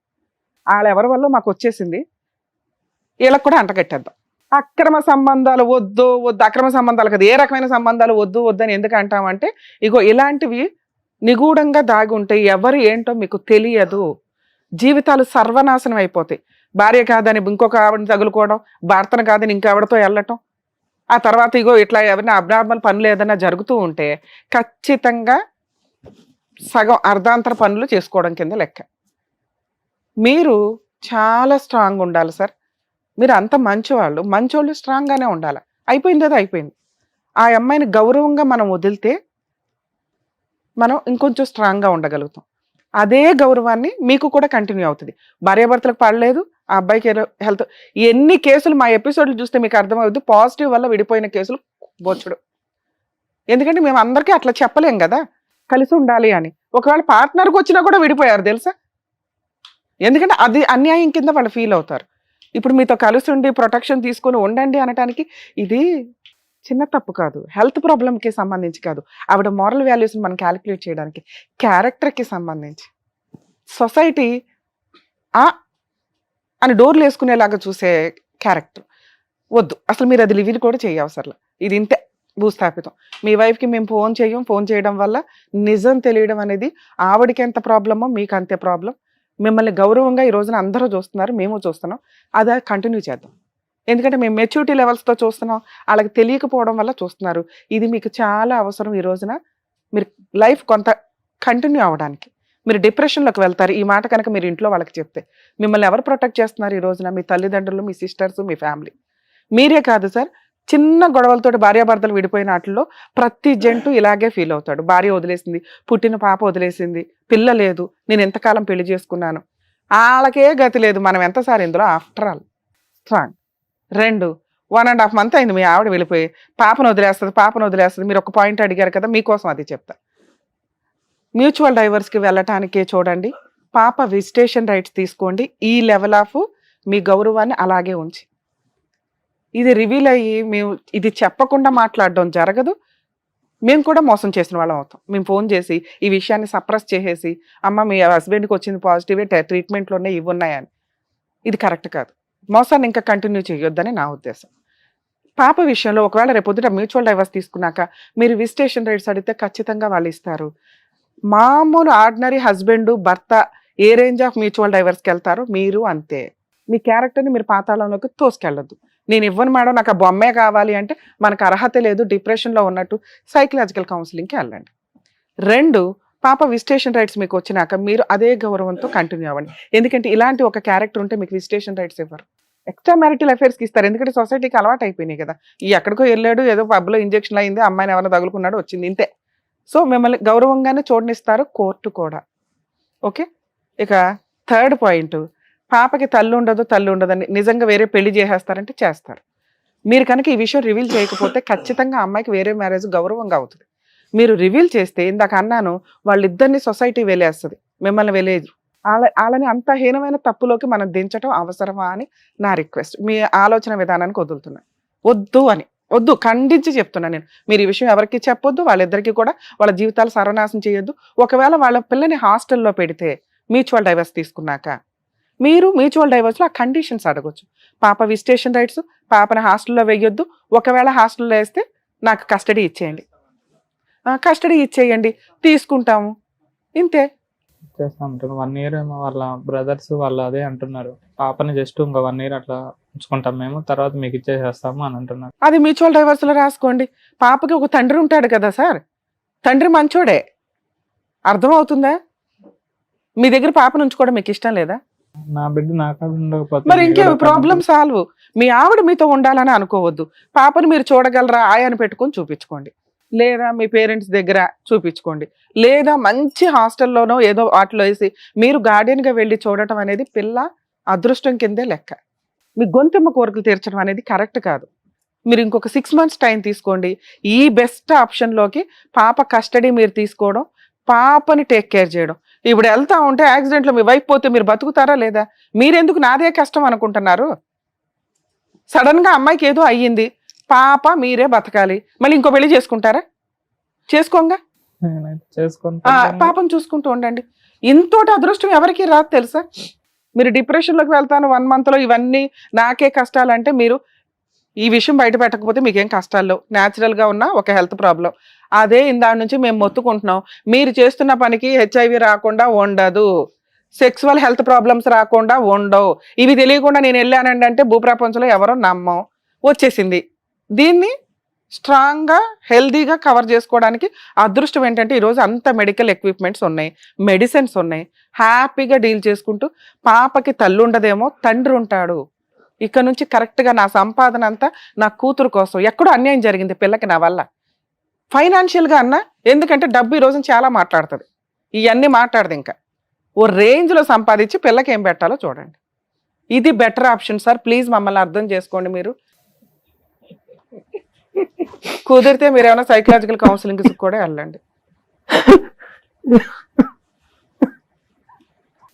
వాళ్ళు ఎవరి వల్ల మాకు వచ్చేసింది, వీళ్ళకి కూడా అంటగట్టేద్దాం. అక్రమ సంబంధాలు వద్దు, అక్రమ సంబంధాలు కదా, ఏ రకమైన సంబంధాలు వద్దు అని ఎందుకు అంటామంటే, ఇగో ఇలాంటివి నిగూఢంగా దాగి ఉంటాయి, ఎవరు ఏంటో మీకు తెలియదు. జీవితాలు సర్వనాశనం అయిపోతాయి. భార్య కాదని ఇంకొక ఆవిడని తగులుకోవడం, భర్తను కాదని ఇంకెవరితో వెళ్ళటం, ఆ తర్వాత ఇగో ఇట్లా ఎవరైనా అబ్నార్మల్ పనులు ఏదైనా జరుగుతూ ఉంటే ఖచ్చితంగా సగం అర్ధాంతర పనులు చేసుకోవడం కింద లెక్క. మీరు చాలా స్ట్రాంగ్ ఉండాలి సార్. మీరు అంత మంచోళ్ళు స్ట్రాంగ్గానే ఉండాలి. అయిపోయింది, అది అయిపోయింది. ఆ అమ్మాయిని గౌరవంగా మనం వదిలితే మనం ఇంకొంచెం స్ట్రాంగ్గా ఉండగలుగుతాం. అదే గౌరవాన్ని మీకు కూడా కంటిన్యూ అవుతుంది. భార్యాభర్తలకు పడలేదు, ఆ అబ్బాయికి హెల్త్, ఎన్ని కేసులు మా ఎపిసోడ్లు చూస్తే మీకు అర్థమవుద్ది. పాజిటివ్ వల్ల విడిపోయిన కేసులు బొచ్చుడు. ఎందుకంటే మేము అందరికీ అట్లా చెప్పలేం కదా కలిసి ఉండాలి అని. ఒకవేళ పార్ట్నర్కి వచ్చినా కూడా విడిపోయారు తెలుసా, ఎందుకంటే అది అన్యాయం కింద వాళ్ళు ఫీల్ అవుతారు. ఇప్పుడు మీతో కలిసి ఉండి ప్రొటెక్షన్ తీసుకొని ఉండండి అనటానికి ఇది చిన్న తప్పు కాదు, హెల్త్ ప్రాబ్లంకి సంబంధించి కాదు, ఆవిడ మారల్ వాల్యూస్ని మనం క్యాలిక్యులేట్ చేయడానికి, క్యారెక్టర్కి సంబంధించి. సొసైటీ అని డోర్లు వేసుకునేలాగా చూసే క్యారెక్టర్ వద్దు అసలు. మీరు అది లివిల్ కూడా చేయవసరలే, ఇది ఇంతే భూస్థాపితం. మీ వైఫ్కి మేము ఫోన్ చేయడం వల్ల నిజం తెలియడం అనేది ఆవిడకి ఎంత ప్రాబ్లమో మీకు అంతే ప్రాబ్లం. మిమ్మల్ని గౌరవంగా ఈ రోజున అందరూ చూస్తున్నారు, మేము చూస్తున్నాం, అదే కంటిన్యూ చేద్దాం. ఎందుకంటే మేము మెచ్యూరిటీ లెవెల్స్తో చూస్తున్నాం, వాళ్ళకి తెలియకపోవడం వల్ల చూస్తున్నారు. ఇది మీకు చాలా అవసరం ఈ రోజున. మీరు లైఫ్ కొంత కంటిన్యూ అవ్వడానికి. మీరు డిప్రెషన్లోకి వెళ్తారు ఈ మాట కనుక మీరు ఇంట్లో వాళ్ళకి చెప్తే. మిమ్మల్ని ఎవరు ప్రొటెక్ట్ చేస్తున్నారు ఈ రోజున? మీ తల్లిదండ్రులు, మీ సిస్టర్స్, మీ ఫ్యామిలీ. మీరే కాదు సార్, చిన్న గొడవలతో భార్యాభర్తలు విడిపోయిన వాటిల్లో ప్రతి జంటు ఇలాగే ఫీల్ అవుతాడు. భార్య వదిలేసింది, పుట్టిన పాప వదిలేసింది, పిల్ల లేదు, నేను ఎంతకాలం పెళ్లి చేసుకున్నాను, వాళ్ళకే గతి లేదు. మనం ఎంత సార్ ఇందులో? After all strong. 2, 1.5 month అయింది మీ ఆవిడ వెళ్ళిపోయి, పాపను వదిలేస్తుంది. మీరు ఒక పాయింట్ అడిగారు కదా, మీకోసం అది చెప్తా. మ్యూచువల్ డైవర్స్కి వెళ్ళటానికే చూడండి. పాప విజిటేషన్ రైట్స్ తీసుకోండి. ఈ లెవెల్ ఆఫ్ మీ గౌరవాన్ని అలాగే ఉంచి, ఇది రివీల్ అయ్యి మేము ఇది చెప్పకుండా మాట్లాడడం జరగదు. మేము కూడా మోసం చేసిన వాళ్ళం అవుతాం. మేము ఫోన్ చేసి ఈ విషయాన్ని సప్రెస్ చేసేసి, అమ్మ మీ హస్బెండ్కి వచ్చింది పాజిటివే, ట్రీట్మెంట్లు ఉన్నాయి, ఇవి ఉన్నాయని. ఇది కరెక్ట్ కాదు. మోసాన్ని ఇంకా కంటిన్యూ చేయొద్దని నా ఉద్దేశం. పాప విషయంలో ఒకవేళ రేపొద్దుట మ్యూచువల్ డైవర్స్ తీసుకున్నాక మీరు విజిటేషన్ రైట్స్ అడిగితే ఖచ్చితంగా వాళ్ళు ఇస్తారు. మామూలు ఆర్డినరీ హస్బెండ్ భర్త ఏ రేంజ్ ఆఫ్ మ్యూచువల్ డైవర్స్కి వెళ్తారో మీరు అంతే. మీ క్యారెక్టర్ని మీరు పాతాళంలోకి తోసుకెళ్ళొద్దు. నేను ఇవ్వను మేడం, నాకు ఆ బొమ్మే కావాలి అంటే మనకు అర్హత లేదు, డిప్రెషన్లో ఉన్నట్టు సైకలాజికల్ కౌన్సిలింగ్కి వెళ్ళండి. 2, పాప విజిటేషన్ రైట్స్ మీకు వచ్చినాక మీరు అదే గౌరవంతో కంటిన్యూ అవ్వండి. ఎందుకంటే ఇలాంటి ఒక క్యారెక్టర్ ఉంటే మీకు విజిటేషన్ రైట్స్ ఇవ్వరు, ఎక్స్ట్రా మ్యారిటల్ అఫేర్స్కి ఇస్తారు. ఎందుకంటే సొసైటీకి అలవాటు అయిపోయినాయి కదా, ఈ ఎక్కడికో వెళ్ళాడు, ఏదో పబ్లో ఇంజెక్షన్ అయింది, అమ్మాయిని ఎవరైనా తగులుకున్నాడు, వచ్చింది, ఇంతే. సో మిమ్మల్ని గౌరవంగానే చూడనిస్తారు కోర్టు కూడా. ఓకే. ఇక 3rd పాయింట్, పాపకి తల్లి ఉండదని నిజంగా వేరే పెళ్లి చేసేస్తారంటే చేస్తారు. మీరు కనుక ఈ విషయం రివీల్ చేయకపోతే ఖచ్చితంగా అమ్మాయికి వేరే మ్యారేజ్ గౌరవంగా అవుతుంది. మీరు రివీల్ చేస్తే ఇందాక అన్నాను, వాళ్ళిద్దరిని సొసైటీ వెలేస్తుంది, మిమ్మల్ని వెలేదు. వాళ్ళని అంత హీనమైన తప్పులోకి మనం దించడం అవసరమా అని నా రిక్వెస్ట్. మీ ఆలోచన విధానానికి వదులుతున్నాను. వద్దు ఖండించి చెప్తున్నా నేను. మీరు ఈ విషయం ఎవరికి చెప్పొద్దు, వాళ్ళిద్దరికీ కూడా వాళ్ళ జీవితాలు సర్వనాశనం చేయొద్దు. ఒకవేళ వాళ్ళ పిల్లని హాస్టల్లో పెడితే మ్యూచువల్ డైవర్స్ తీసుకున్నాక మీరు మ్యూచువల్ డైవర్స్లో ఆ కండిషన్స్ అడగొచ్చు. పాప విజిటేషన్ రైట్స్, పాపని హాస్టల్లో వేయొద్దు, ఒకవేళ హాస్టల్లో వేస్తే నాకు కస్టడీ ఇచ్చేయండి, తీసుకుంటాము, ఇంతే. చేస్తా ఉంటారు. 1 year ఏమో వాళ్ళ బ్రదర్స్ వాళ్ళు అదే అంటున్నారు, పాపని జస్ట్ ఇంకో 1 year అట్లా ఉంచుకుంటాం మేము, తర్వాత మీకు ఇచ్చేసేస్తాము అని అంటున్నారు. అది మ్యూచువల్ డైవర్స్లో రాసుకోండి. పాపకి ఒక తండ్రి ఉంటాడు కదా సార్, తండ్రి మంచోడే, అర్థమవుతుందా? మీ దగ్గర పాపను ఉంచుకోవడం మీకు ఇష్టం లేదా? నా బిడ్డ నాకాడ ఉండకపోతే మరి ఇంకే ప్రాబ్లం సాల్వ్. మీ ఆవిడ మీతో ఉండాలని అనుకోవద్దు. పాపను మీరు చూడగలరా ఆయాన్ని పెట్టుకొని చూపించుకోండి, లేదా మీ పేరెంట్స్ దగ్గర చూపించుకోండి, లేదా మంచి హాస్టల్లోనో ఏదో వాటిలో వేసి మీరు గార్డియన్గా వెళ్ళి చూడటం అనేది పిల్ల అదృష్టం కిందే లెక్క. మీ గొంతెమ్మ కోరికలు తీర్చడం అనేది కరెక్ట్ కాదు. మీరు ఇంకొక 6 months టైం తీసుకోండి. ఈ బెస్ట్ ఆప్షన్లోకి పాప కస్టడీ మీరు తీసుకోవడం, పాపని టేక్ కేర్ చేయడం. ఇప్పుడు వెళ్తా ఉంటే యాక్సిడెంట్లో మీ వైఫ్ పోతే మీరు బతుకుతారా లేదా? మీరెందుకు నాదే కష్టం అనుకుంటున్నారు? సడన్గా అమ్మాయికి ఏదో అయ్యింది, పాప మీరే బతకాలి, మళ్ళీ ఇంకో పెళ్లి చేసుకుంటారా? చేసుకోంగా, పాపం చూసుకుంటూ ఉండండి. ఇంతోటి అదృష్టం ఎవరికి రాదు తెలుసా? మీరు డిప్రెషన్లోకి వెళ్తాను 1 monthలో ఇవన్నీ నాకే కష్టాలంటే మీరు ఈ విషయం బయట పెట్టకపోతే మీకేం కష్టాలు లేవు. న్యాచురల్గా ఉన్న ఒక హెల్త్ ప్రాబ్లం అదే. ఇందాడి నుంచి మేము మొత్తుకుంటున్నాం, మీరు చేస్తున్న పనికి HIV రాకుండా ఉండదు, సెక్సువల్ హెల్త్ ప్రాబ్లమ్స్ రాకుండా ఉండవు. ఇవి తెలియకుండా నేను వెళ్ళానండి అంటే భూప్రపంచంలో ఎవరో నమ్మం, వచ్చేసింది. దీన్ని స్ట్రాంగ్గా హెల్దీగా కవర్ చేసుకోవడానికి అదృష్టం ఏంటంటే ఈరోజు అంత మెడికల్ ఎక్విప్మెంట్స్ ఉన్నాయి, మెడిసిన్స్ ఉన్నాయి, హ్యాపీగా డీల్ చేసుకుంటూ పాపకి తల్లి ఉండదేమో తండ్రి ఉంటాడు. ఇక్కడ నుంచి కరెక్ట్గా నా సంపాదన అంతా నా కూతురు కోసం. ఎక్కడో అన్యాయం జరిగింది పిల్లకి నా వల్ల, ఫైనాన్షియల్గా అన్నా, ఎందుకంటే డబ్బు ఈ రోజున చాలా మాట్లాడుతుంది, ఇవన్నీ మాట్లాడదు. ఇంకా ఓ రేంజ్లో సంపాదించి పిల్లకి ఏం పెట్టాలో చూడండి. ఇది బెటర్ ఆప్షన్ సార్. ప్లీజ్ మమ్మల్ని అర్థం చేసుకోండి. మీరు కుదిరితే మీరు ఏమైనా సైకలాజికల్ కౌన్సిలింగ్కి కూడా వెళ్ళండి.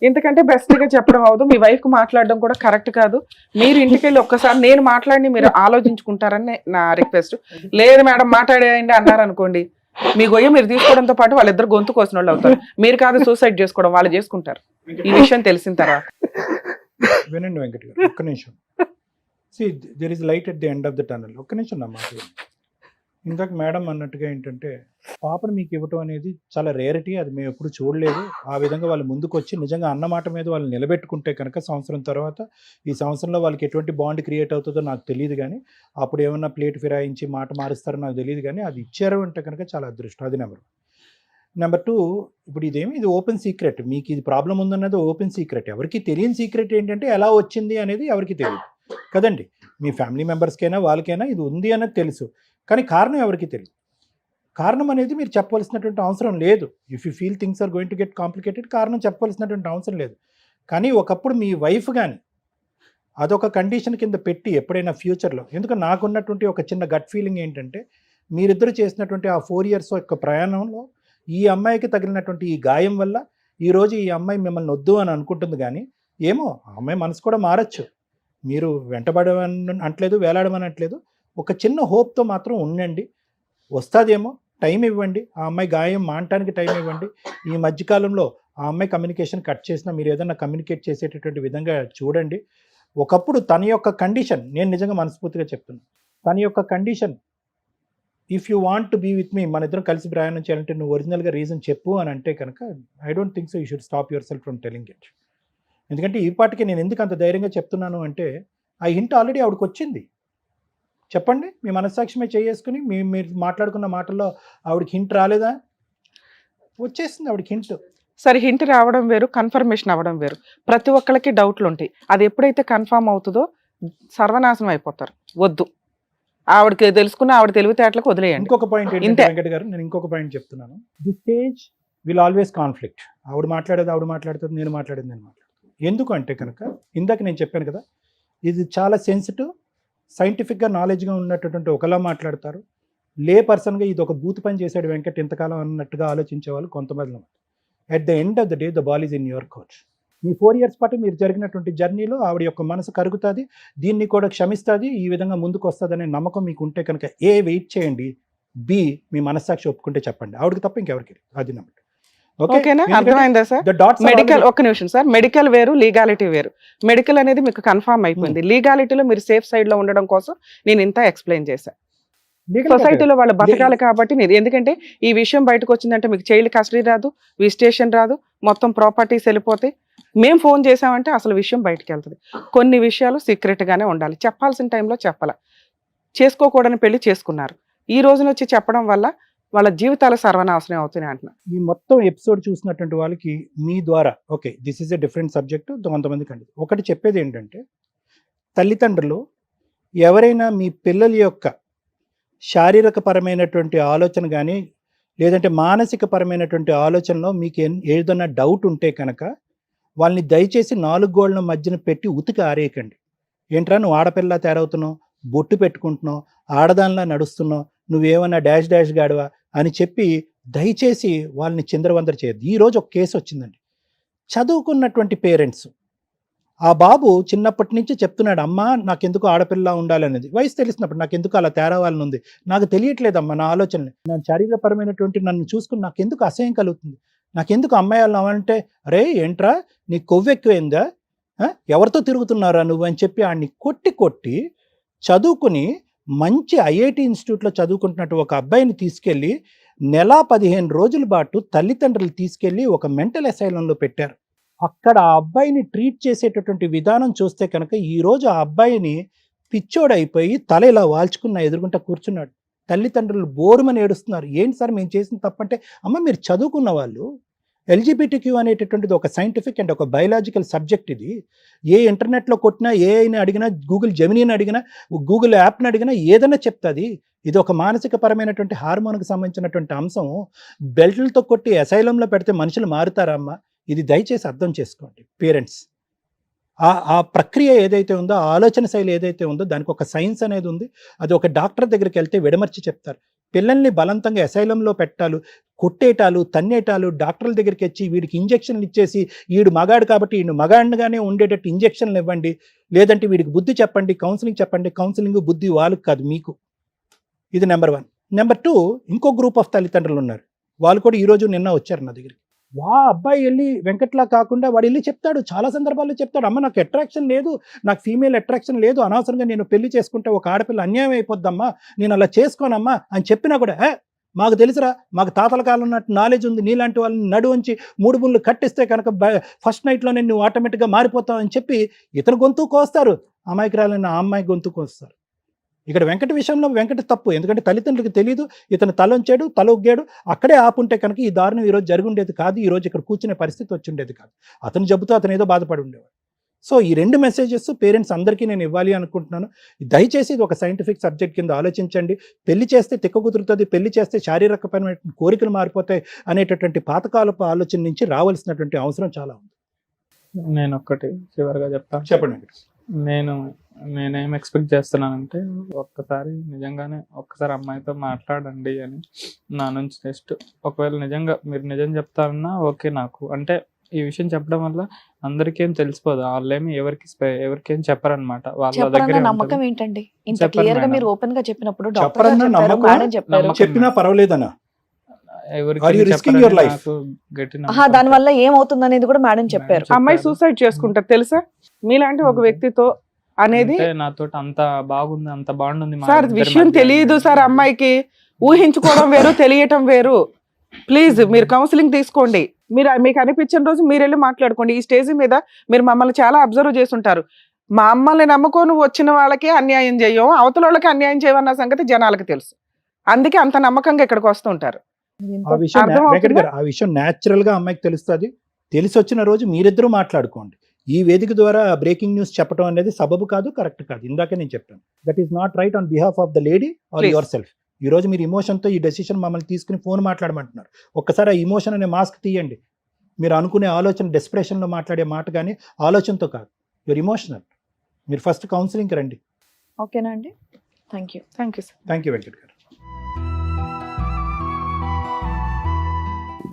ఇంతకంటే బెస్ట్గా చెప్పడం అవ్వదు. మీ వైఫ్కి మాట్లాడడం కూడా కరెక్ట్ కాదు. మీరు ఇంటికి వెళ్ళి ఒక్కసారి నేను మాట్లాడి మీరు ఆలోచించుకుంటారని నా రిక్వెస్ట్. లేదు మేడం మాట్లాడేయండి అన్నారనుకోండి, మీ గొయ్య మీరు తీసుకోవడంతో పాటు వాళ్ళిద్దరు గొంతు కోసిన వాళ్ళు అవుతారు. మీరు కాదు సూసైడ్ చేసుకోవడం, వాళ్ళు చేసుకుంటారు. ఈ విషయం తెలిసిన తర్వాత వినండి వెంకట్ గారు, ఒక్క నిమిషం. There is light at the end of the tunnel. ఒక్క నిమిషం నా మాట. ఇందాక మేడం అన్నట్టుగా ఏంటంటే పాపను మీకు ఇవ్వటం అనేది చాలా రేరిటీ, అది మేము ఎప్పుడు చూడలేదు. ఆ విధంగా వాళ్ళు ముందుకు వచ్చి నిజంగా అన్నమాట మీద వాళ్ళు నిలబెట్టుకుంటే కనుక సంవత్సరం తర్వాత ఈ సంవత్సరంలో వాళ్ళకి ఎటువంటి బాండ్ క్రియేట్ అవుతుందో నాకు తెలియదు, కానీ అప్పుడు ఏమన్నా ప్లేట్ ఫిరాయించి మాట మారుస్తారో నాకు తెలియదు, కానీ అది ఇచ్చారు అంటే కనుక చాలా అదృష్టం. అది నెంబర్ 2. ఇప్పుడు ఇది ఓపెన్ సీక్రెట్. మీకు ఇది ప్రాబ్లం ఉందన్నది ఓపెన్ సీక్రెట్. ఎవరికి తెలియని సీక్రెట్ ఏంటంటే ఎలా వచ్చింది అనేది ఎవరికి తెలియదు కదండి. మీ ఫ్యామిలీ మెంబర్స్కైనా వాళ్ళకైనా ఇది ఉంది అన్నది తెలుసు, కానీ కారణం ఎవరికి తెలియదు. కారణం అనేది మీరు చెప్పవలసినటువంటి అవసరం లేదు. If you feel things are going to get complicated, కారణం చెప్పవలసినటువంటి అవసరం లేదు. కానీ ఒకప్పుడు మీ వైఫ్ కానీ అదొక కండిషన్ కింద పెట్టి ఎప్పుడైనా ఫ్యూచర్లో, ఎందుకంటే నాకున్నటువంటి ఒక చిన్న గట్ ఫీలింగ్ ఏంటంటే మీరిద్దరు చేసినటువంటి ఆ 4 years యొక్క ప్రయాణంలో ఈ అమ్మాయికి తగిలినటువంటి ఈ గాయం వల్ల ఈరోజు ఈ అమ్మాయి మిమ్మల్ని వద్దు అని అనుకుంటుంది, కానీ ఏమో ఆ అమ్మాయి మనసు కూడా మారచ్చు. మీరు వెంటబడమని అంటలేదు, వేలాడమని అంటలేదు. ఒక చిన్న హోప్తో మాత్రం ఉండండి, వస్తుందేమో. టైం ఇవ్వండి, ఆ అమ్మాయి గాయం మానటానికి టైం ఇవ్వండి. ఈ మధ్యకాలంలో ఆ అమ్మాయి కమ్యూనికేషన్ కట్ చేసినా మీరు ఏదైనా కమ్యూనికేట్ చేసేటటువంటి విధంగా చూడండి. ఒకప్పుడు తన యొక్క కండిషన్, నేను నిజంగా మనస్ఫూర్తిగా చెప్తున్నాను, తన యొక్క condition, if you want to be with me, మన ఇద్దరం కలిసి ప్రయాణం చేయాలంటే నువ్వు ఒరిజినల్గా రీజన్ చెప్పు అని అంటే కనుక I don't think so you should stop your self from telling it. ఎందుకంటే ఈ పాటికి నేను ఎందుకు అంత ధైర్యంగా చెప్తున్నాను అంటే ఆ హింట్ ఆల్రెడీ ఆవిడకి వచ్చింది. చెప్పండి, మీ మనస్సాక్షిమే చేసుకుని మీరు మాట్లాడుకున్న మాటల్లో ఆవిడకి హింట్ రాలేదా? వచ్చేసింది ఆవిడకి హింట్. సరే, హింట్ రావడం వేరు, కన్ఫర్మేషన్ అవ్వడం వేరు. ప్రతి ఒక్కరికి డౌట్లు ఉంటాయి. అది ఎప్పుడైతే కన్ఫర్మ్ అవుతుందో సర్వనాశనం అయిపోతారు. వద్దు, ఆవిడకి తెలుసుకున్న ఆవిడ తెలివితేటలకు వదిలేయండి. ఇంకొక పాయింట్ ఏంటంటే ఇంతే. వెంకట గారు, నేను ఇంకొక పాయింట్ చెప్తున్నాను. The stage will always conflict. ఆవిడ మాట్లాడేది ఆవిడ మాట్లాడుతుంది, నేను మాట్లాడేది నేను మాట్లాడుతుంది. ఎందుకు అంటే కనుక ఇందాక నేను చెప్పాను కదా, ఇది చాలా సెన్సిటివ్, సైంటిఫిక్గా నాలెడ్జ్గా ఉన్నటువంటి ఒకలా మాట్లాడతారు. లే పర్సన్గా ఇది ఒక బూత్ పని చేశాడు వెంకట్ ఇంతకాలం అన్నట్టుగా ఆలోచించే వాళ్ళు కొంతమంది. At the end of the day the ball is in your coach. Me 4 years పాటు మీరు జరిగినటువంటి జర్నీలో ఆవిడ యొక్క మనసు కరుగుతుంది, దీన్ని కూడా క్షమిస్తుంది, ఈ విధంగా ముందుకు వస్తుంది అనే నమ్మకం మీకు ఉంటే కనుక వెయిట్ చేయండి, బి మీ మనస్సాక్షి ఒప్పుకుంటే చెప్పండి, ఆవిడకి తప్ప ఇంకెవరికి. అది నమ్మకం. ఓకేనా? అర్థమైందా సార్? మెడికల్, ఒక్క నిమిషం సార్, మెడికల్ వేరు, లీగాలిటీ వేరు. మెడికల్ అనేది మీకు కన్ఫర్మ్ అయిపోయింది. లీగాలిటీలో మీరు సేఫ్ సైడ్ లో ఉండడం కోసం నేను ఇంత ఎక్స్ప్లెయిన్ చేశాను. సొసైటీలో వాళ్ళు బతకాలి కాబట్టి నేను, ఎందుకంటే ఈ విషయం బయటకు వచ్చిందంటే మీకు చైల్డ్ కస్టడీ రాదు, విజిటేషన్ రాదు, మొత్తం ప్రాపర్టీస్ వెళ్ళిపోతాయి. మేము ఫోన్ చేసామంటే అసలు విషయం బయటకు వెళ్తుంది. కొన్ని విషయాలు సీక్రెట్ గానే ఉండాలి, చెప్పాల్సిన టైంలో చెప్పాల. చేసుకోకూడని పెళ్లి చేసుకున్నారు, ఈ రోజున వచ్చి చెప్పడం వల్ల వాళ్ళ జీవితాలు సర్వనాశనం అవుతున్నాయి అంటున్నా. ఈ మొత్తం ఎపిసోడ్ చూసినటువంటి వాళ్ళకి మీ ద్వారా okay this is a different subject కొంతమందికి అండి. ఒకటి చెప్పేది ఏంటంటే, తల్లిదండ్రులు ఎవరైనా మీ పిల్లల యొక్క శారీరక పరమైనటువంటి ఆలోచన కానీ లేదంటే మానసిక పరమైనటువంటి ఆలోచనలో మీకు ఏదైనా డౌట్ ఉంటే కనుక వాళ్ళని దయచేసి 4 గోళ్ల మధ్యన పెట్టి ఉతికి ఆరేయకండి. ఏంట్రా నువ్వు ఆడపిల్ల తయారవుతున్నావు, బొట్టు పెట్టుకుంటున్నావు, ఆడదానిలా నడుస్తున్నావు, నువ్వేమన్నా డాష్ డాష్ గాడువా అని చెప్పి దయచేసి వాళ్ళని చిందరవందర చేయద్దు. ఈరోజు ఒక కేసు వచ్చిందండి. చదువుకున్నటువంటి పేరెంట్స్, ఆ బాబు చిన్నప్పటి నుంచి చెప్తున్నాడు, అమ్మా నాకెందుకు ఆడపిల్ల ఉండాలనేది. వయసు తెలిసినప్పుడు నాకెందుకు అలా తేరావాలని ఉంది, నాకు తెలియట్లేదమ్మా నా ఆలోచనలు, నా శారీరపరమైనటువంటి నన్ను చూసుకుని నాకెందుకు అసహ్యం కలుగుతుంది, నాకెందుకు అమ్మాయిలు అవ్వాలంటే, అరే ఏంట్రా నీ కొవ్వు ఎక్కువైందా, ఎవరితో తిరుగుతున్నారా నువ్వు అని చెప్పి ఆడిని కొట్టి చదువుకుని మంచి ఐఐటి ఇన్స్టిట్యూట్లో చదువుకుంటున్నట్టు ఒక అబ్బాయిని తీసుకెళ్ళి 15 రోజుల పాటు తల్లిదండ్రులు తీసుకెళ్ళి ఒక మెంటల్ అసైలంలో పెట్టారు. అక్కడ ఆ అబ్బాయిని ట్రీట్ చేసేటటువంటి విధానం చూస్తే కనుక ఈరోజు ఆ అబ్బాయిని పిచ్చోడైపోయి తల ఇలా వాల్చుకున్న ఎదురుకుంటా కూర్చున్నాడు. తల్లిదండ్రులు బోరుమని ఏడుస్తున్నారు. ఏంటి సార్ మేము చేసిన తప్పంటే, అమ్మ మీరు చదువుకున్న వాళ్ళు, ఎల్జిబిటిక్యూ అనేటటువంటిది ఒక సైంటిఫిక్ అండ్ ఒక బయలాజికల్ సబ్జెక్ట్. ఇది ఏ ఇంటర్నెట్లో కొట్టినా, ఏఐని అడిగినా, గూగుల్ జెమినీని అడిగినా, గూగుల్ యాప్ని అడిగినా ఏదైనా చెప్తుంది. ఇది ఒక మానసిక పరమైనటువంటి హార్మోన్కి సంబంధించినటువంటి అంశం. బెల్ట్లతో కొట్టి అసైలంలో పెడితే మనుషులు మారుతారమ్మా. ఇది దయచేసి అర్థం చేసుకోండి పేరెంట్స్. ఆ ప్రక్రియ ఏదైతే ఉందో, ఆ ఆలోచన శైలి ఏదైతే ఉందో దానికి ఒక సైన్స్ అనేది ఉంది. అది ఒక డాక్టర్ దగ్గరికి వెళ్తే విడమర్చి చెప్తారు. పిల్లల్ని బలవంతంగా అసైలంలో పెట్టాలు, కొట్టేటాలు, తన్నేటాలు, డాక్టర్ల దగ్గరికి వచ్చి వీడికి ఇంజక్షన్లు ఇచ్చేసి వీడు మగాడు కాబట్టి వీడు మగాడిగానే ఉండేటట్టు ఇంజక్షన్లు ఇవ్వండి, లేదంటే వీడికి బుద్ధి చెప్పండి, కౌన్సిలింగ్ చెప్పండి. కౌన్సిలింగ్ బుద్ధి వాళ్ళకి కాదు, మీకు. ఇది నెంబర్ 1. నెంబర్ 2, ఇంకో గ్రూప్ ఆఫ్ తల్లిదండ్రులు ఉన్నారు. వాళ్ళు కూడా ఈరోజు నిన్న వచ్చారు నా దగ్గరికి. అబ్బాయి వెళ్ళి వెంకట్లా కాకుండా వాడు వెళ్ళి చెప్తాడు, చాలా సందర్భాల్లో చెప్తాడు, అమ్మ నాకు అట్రాక్షన్ లేదు, నాకు ఫీమేల్ అట్రాక్షన్ లేదు, అనవసరంగా నేను పెళ్లి చేసుకుంటే ఒక ఆడపిల్ల అన్యాయం అయిపోద్దమ్మా, నేను అలా చేసుకోనమ్మా అని చెప్పినా కూడా, మాకు తెలుసురా, మాకు తాతల కాలం ఉన్నట్టు నాలెడ్జ్ ఉంది, నీలాంటి వాళ్ళని నడువంచి 3 ముళ్ళు కట్టిస్తే కనుక ఫస్ట్ నైట్లోనే నువ్వు ఆటోమేటిక్గా మారిపోతావు అని చెప్పి ఇతను గొంతు కోస్తారు, అమాయకురాలైన ఆ అమ్మాయి గొంతు కోస్తారు. ఇక్కడ వెంకట విషయంలో వెంకట తప్పు, ఎందుకంటే తల్లిదండ్రులకు తెలియదు, ఇతను తలొంచాడు, తలొగ్గాడు, అక్కడే ఆపుంటే కనుక ఈ దారుణం ఈరోజు జరిగి ఉండేది కాదు, ఈరోజు ఇక్కడ కూర్చునే పరిస్థితి వచ్చి ఉండేది కాదు. అతను చెబుతూ అతను ఏదో బాధపడి ఉండేవాడు. సో ఈ 2 మెసేజెస్ పేరెంట్స్ అందరికీ నేను ఇవ్వాలి అనుకుంటున్నాను. దయచేసి ఇది ఒక సైంటిఫిక్ సబ్జెక్ట్ కింద ఆలోచించండి. పెళ్లి చేస్తే తిక్క కుదురుతుంది, పెళ్లి చేస్తే శారీరకపరమైన కోరికలు మారిపోతాయి అనేటటువంటి పాతకాలపు ఆలోచన నుంచి రావాల్సినటువంటి అవసరం చాలా ఉంది. నేను ఒక్కటి చివరిగా చెప్తాను. చెప్పండి. నేనేం ఎక్స్పెక్ట్ చేస్తున్నానంటే, నిజంగానే ఒక్కసారి అమ్మాయితో మాట్లాడండి అని నా నుంచి. జస్ట్ ఒకవేళ నిజంగా మీరు నిజం చెప్తారన్నా ఓకే. నాకు అంటే ఈ విషయం చెప్పడం వల్ల అందరికేం తెలిసిపోదు, వాళ్ళేమి ఎవరికేం చెప్పరనమాట. వాళ్ళ దగ్గర నమ్మకం ఏంటండి? ఇంత చెప్పరు క్లియర్ గా మేడం. మీరు ఓపెన్ గా చెప్పినప్పుడు చెప్పరన్నా డాక్టర్ నమ్మకం, మేడం చెప్పారు. నమ్మకం. చెప్పినా పర్వాలేదన్నా. Are you risking your life? దాని వల్ల ఏమవుతుంది అనేది కూడా మేడం చెప్పారు. అమ్మాయి సూసైడ్ చేసుకుంటారు తెలుసా మీలాంటి ఒక వ్యక్తితో అనేది. నాతో అంత బాగుంది, అంత బాగుంది సార్ విషయం తెలియదు సార్ అమ్మాయికి, ఊహించుకోవడం వేరు తెలియటం వేరు. ప్లీజ్ మీరు కౌన్సిలింగ్ తీసుకోండి. మీరు మీకు అనిపించిన రోజు మీరు వెళ్ళి మాట్లాడుకోండి. ఈ స్టేజ్ మీద మీరు మమ్మల్ని చాలా అబ్జర్వ్ చేస్తుంటారు. మా అమ్మల్ని నమ్ముకొని వచ్చిన వాళ్ళకి అన్యాయం చేయం, అవతల వాళ్ళకి అన్యాయం చేయమన్న సంగతి జనాలకు తెలుసు. అందుకే అంత నమ్మకంగా ఇక్కడికి వస్తుంటారు. ఆ విషయం అర్థమవుతుందా? వెంకట్ గారు, ఆ విషయం న్యాచురల్ గా అమ్మాయికి తెలుస్తుంది. తెలిసి వచ్చిన రోజు మీరిద్దరూ మాట్లాడుకోండి. ఈ వేదిక ద్వారా బ్రేకింగ్ న్యూస్ చెప్పడం అనేది సబబు కాదు, కరెక్ట్ కాదు. ఇందాకే నేను చెప్పాను, that is not right on behalf of the lady or Please. Yourself. ఈ రోజు మీరు ఇమోషన్ తో ఈ డెసిషన్ మమ్మల్ని తీసుకుని ఫోన్ మాట్లాడమంటున్నారు. ఒక్కసారి ఆ ఇమోషన్ అనే మాస్క్ తీయండి. మీరు అనుకునే ఆలోచన డెస్పిరేషన్ లో మాట్లాడే మాట కానీ ఆలోచనతో కాదు, యువర్ ఇమోషనల్. మీరు ఫస్ట్ కౌన్సిలింగ్ రండి. ఓకేనా అండి? Thank you. Thank you sir. Thank you Venkat గారు.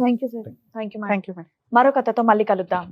Thank you sir. Thank you madam. Thank you madam. మరో కథతో మళ్ళీ కలుద్దాం.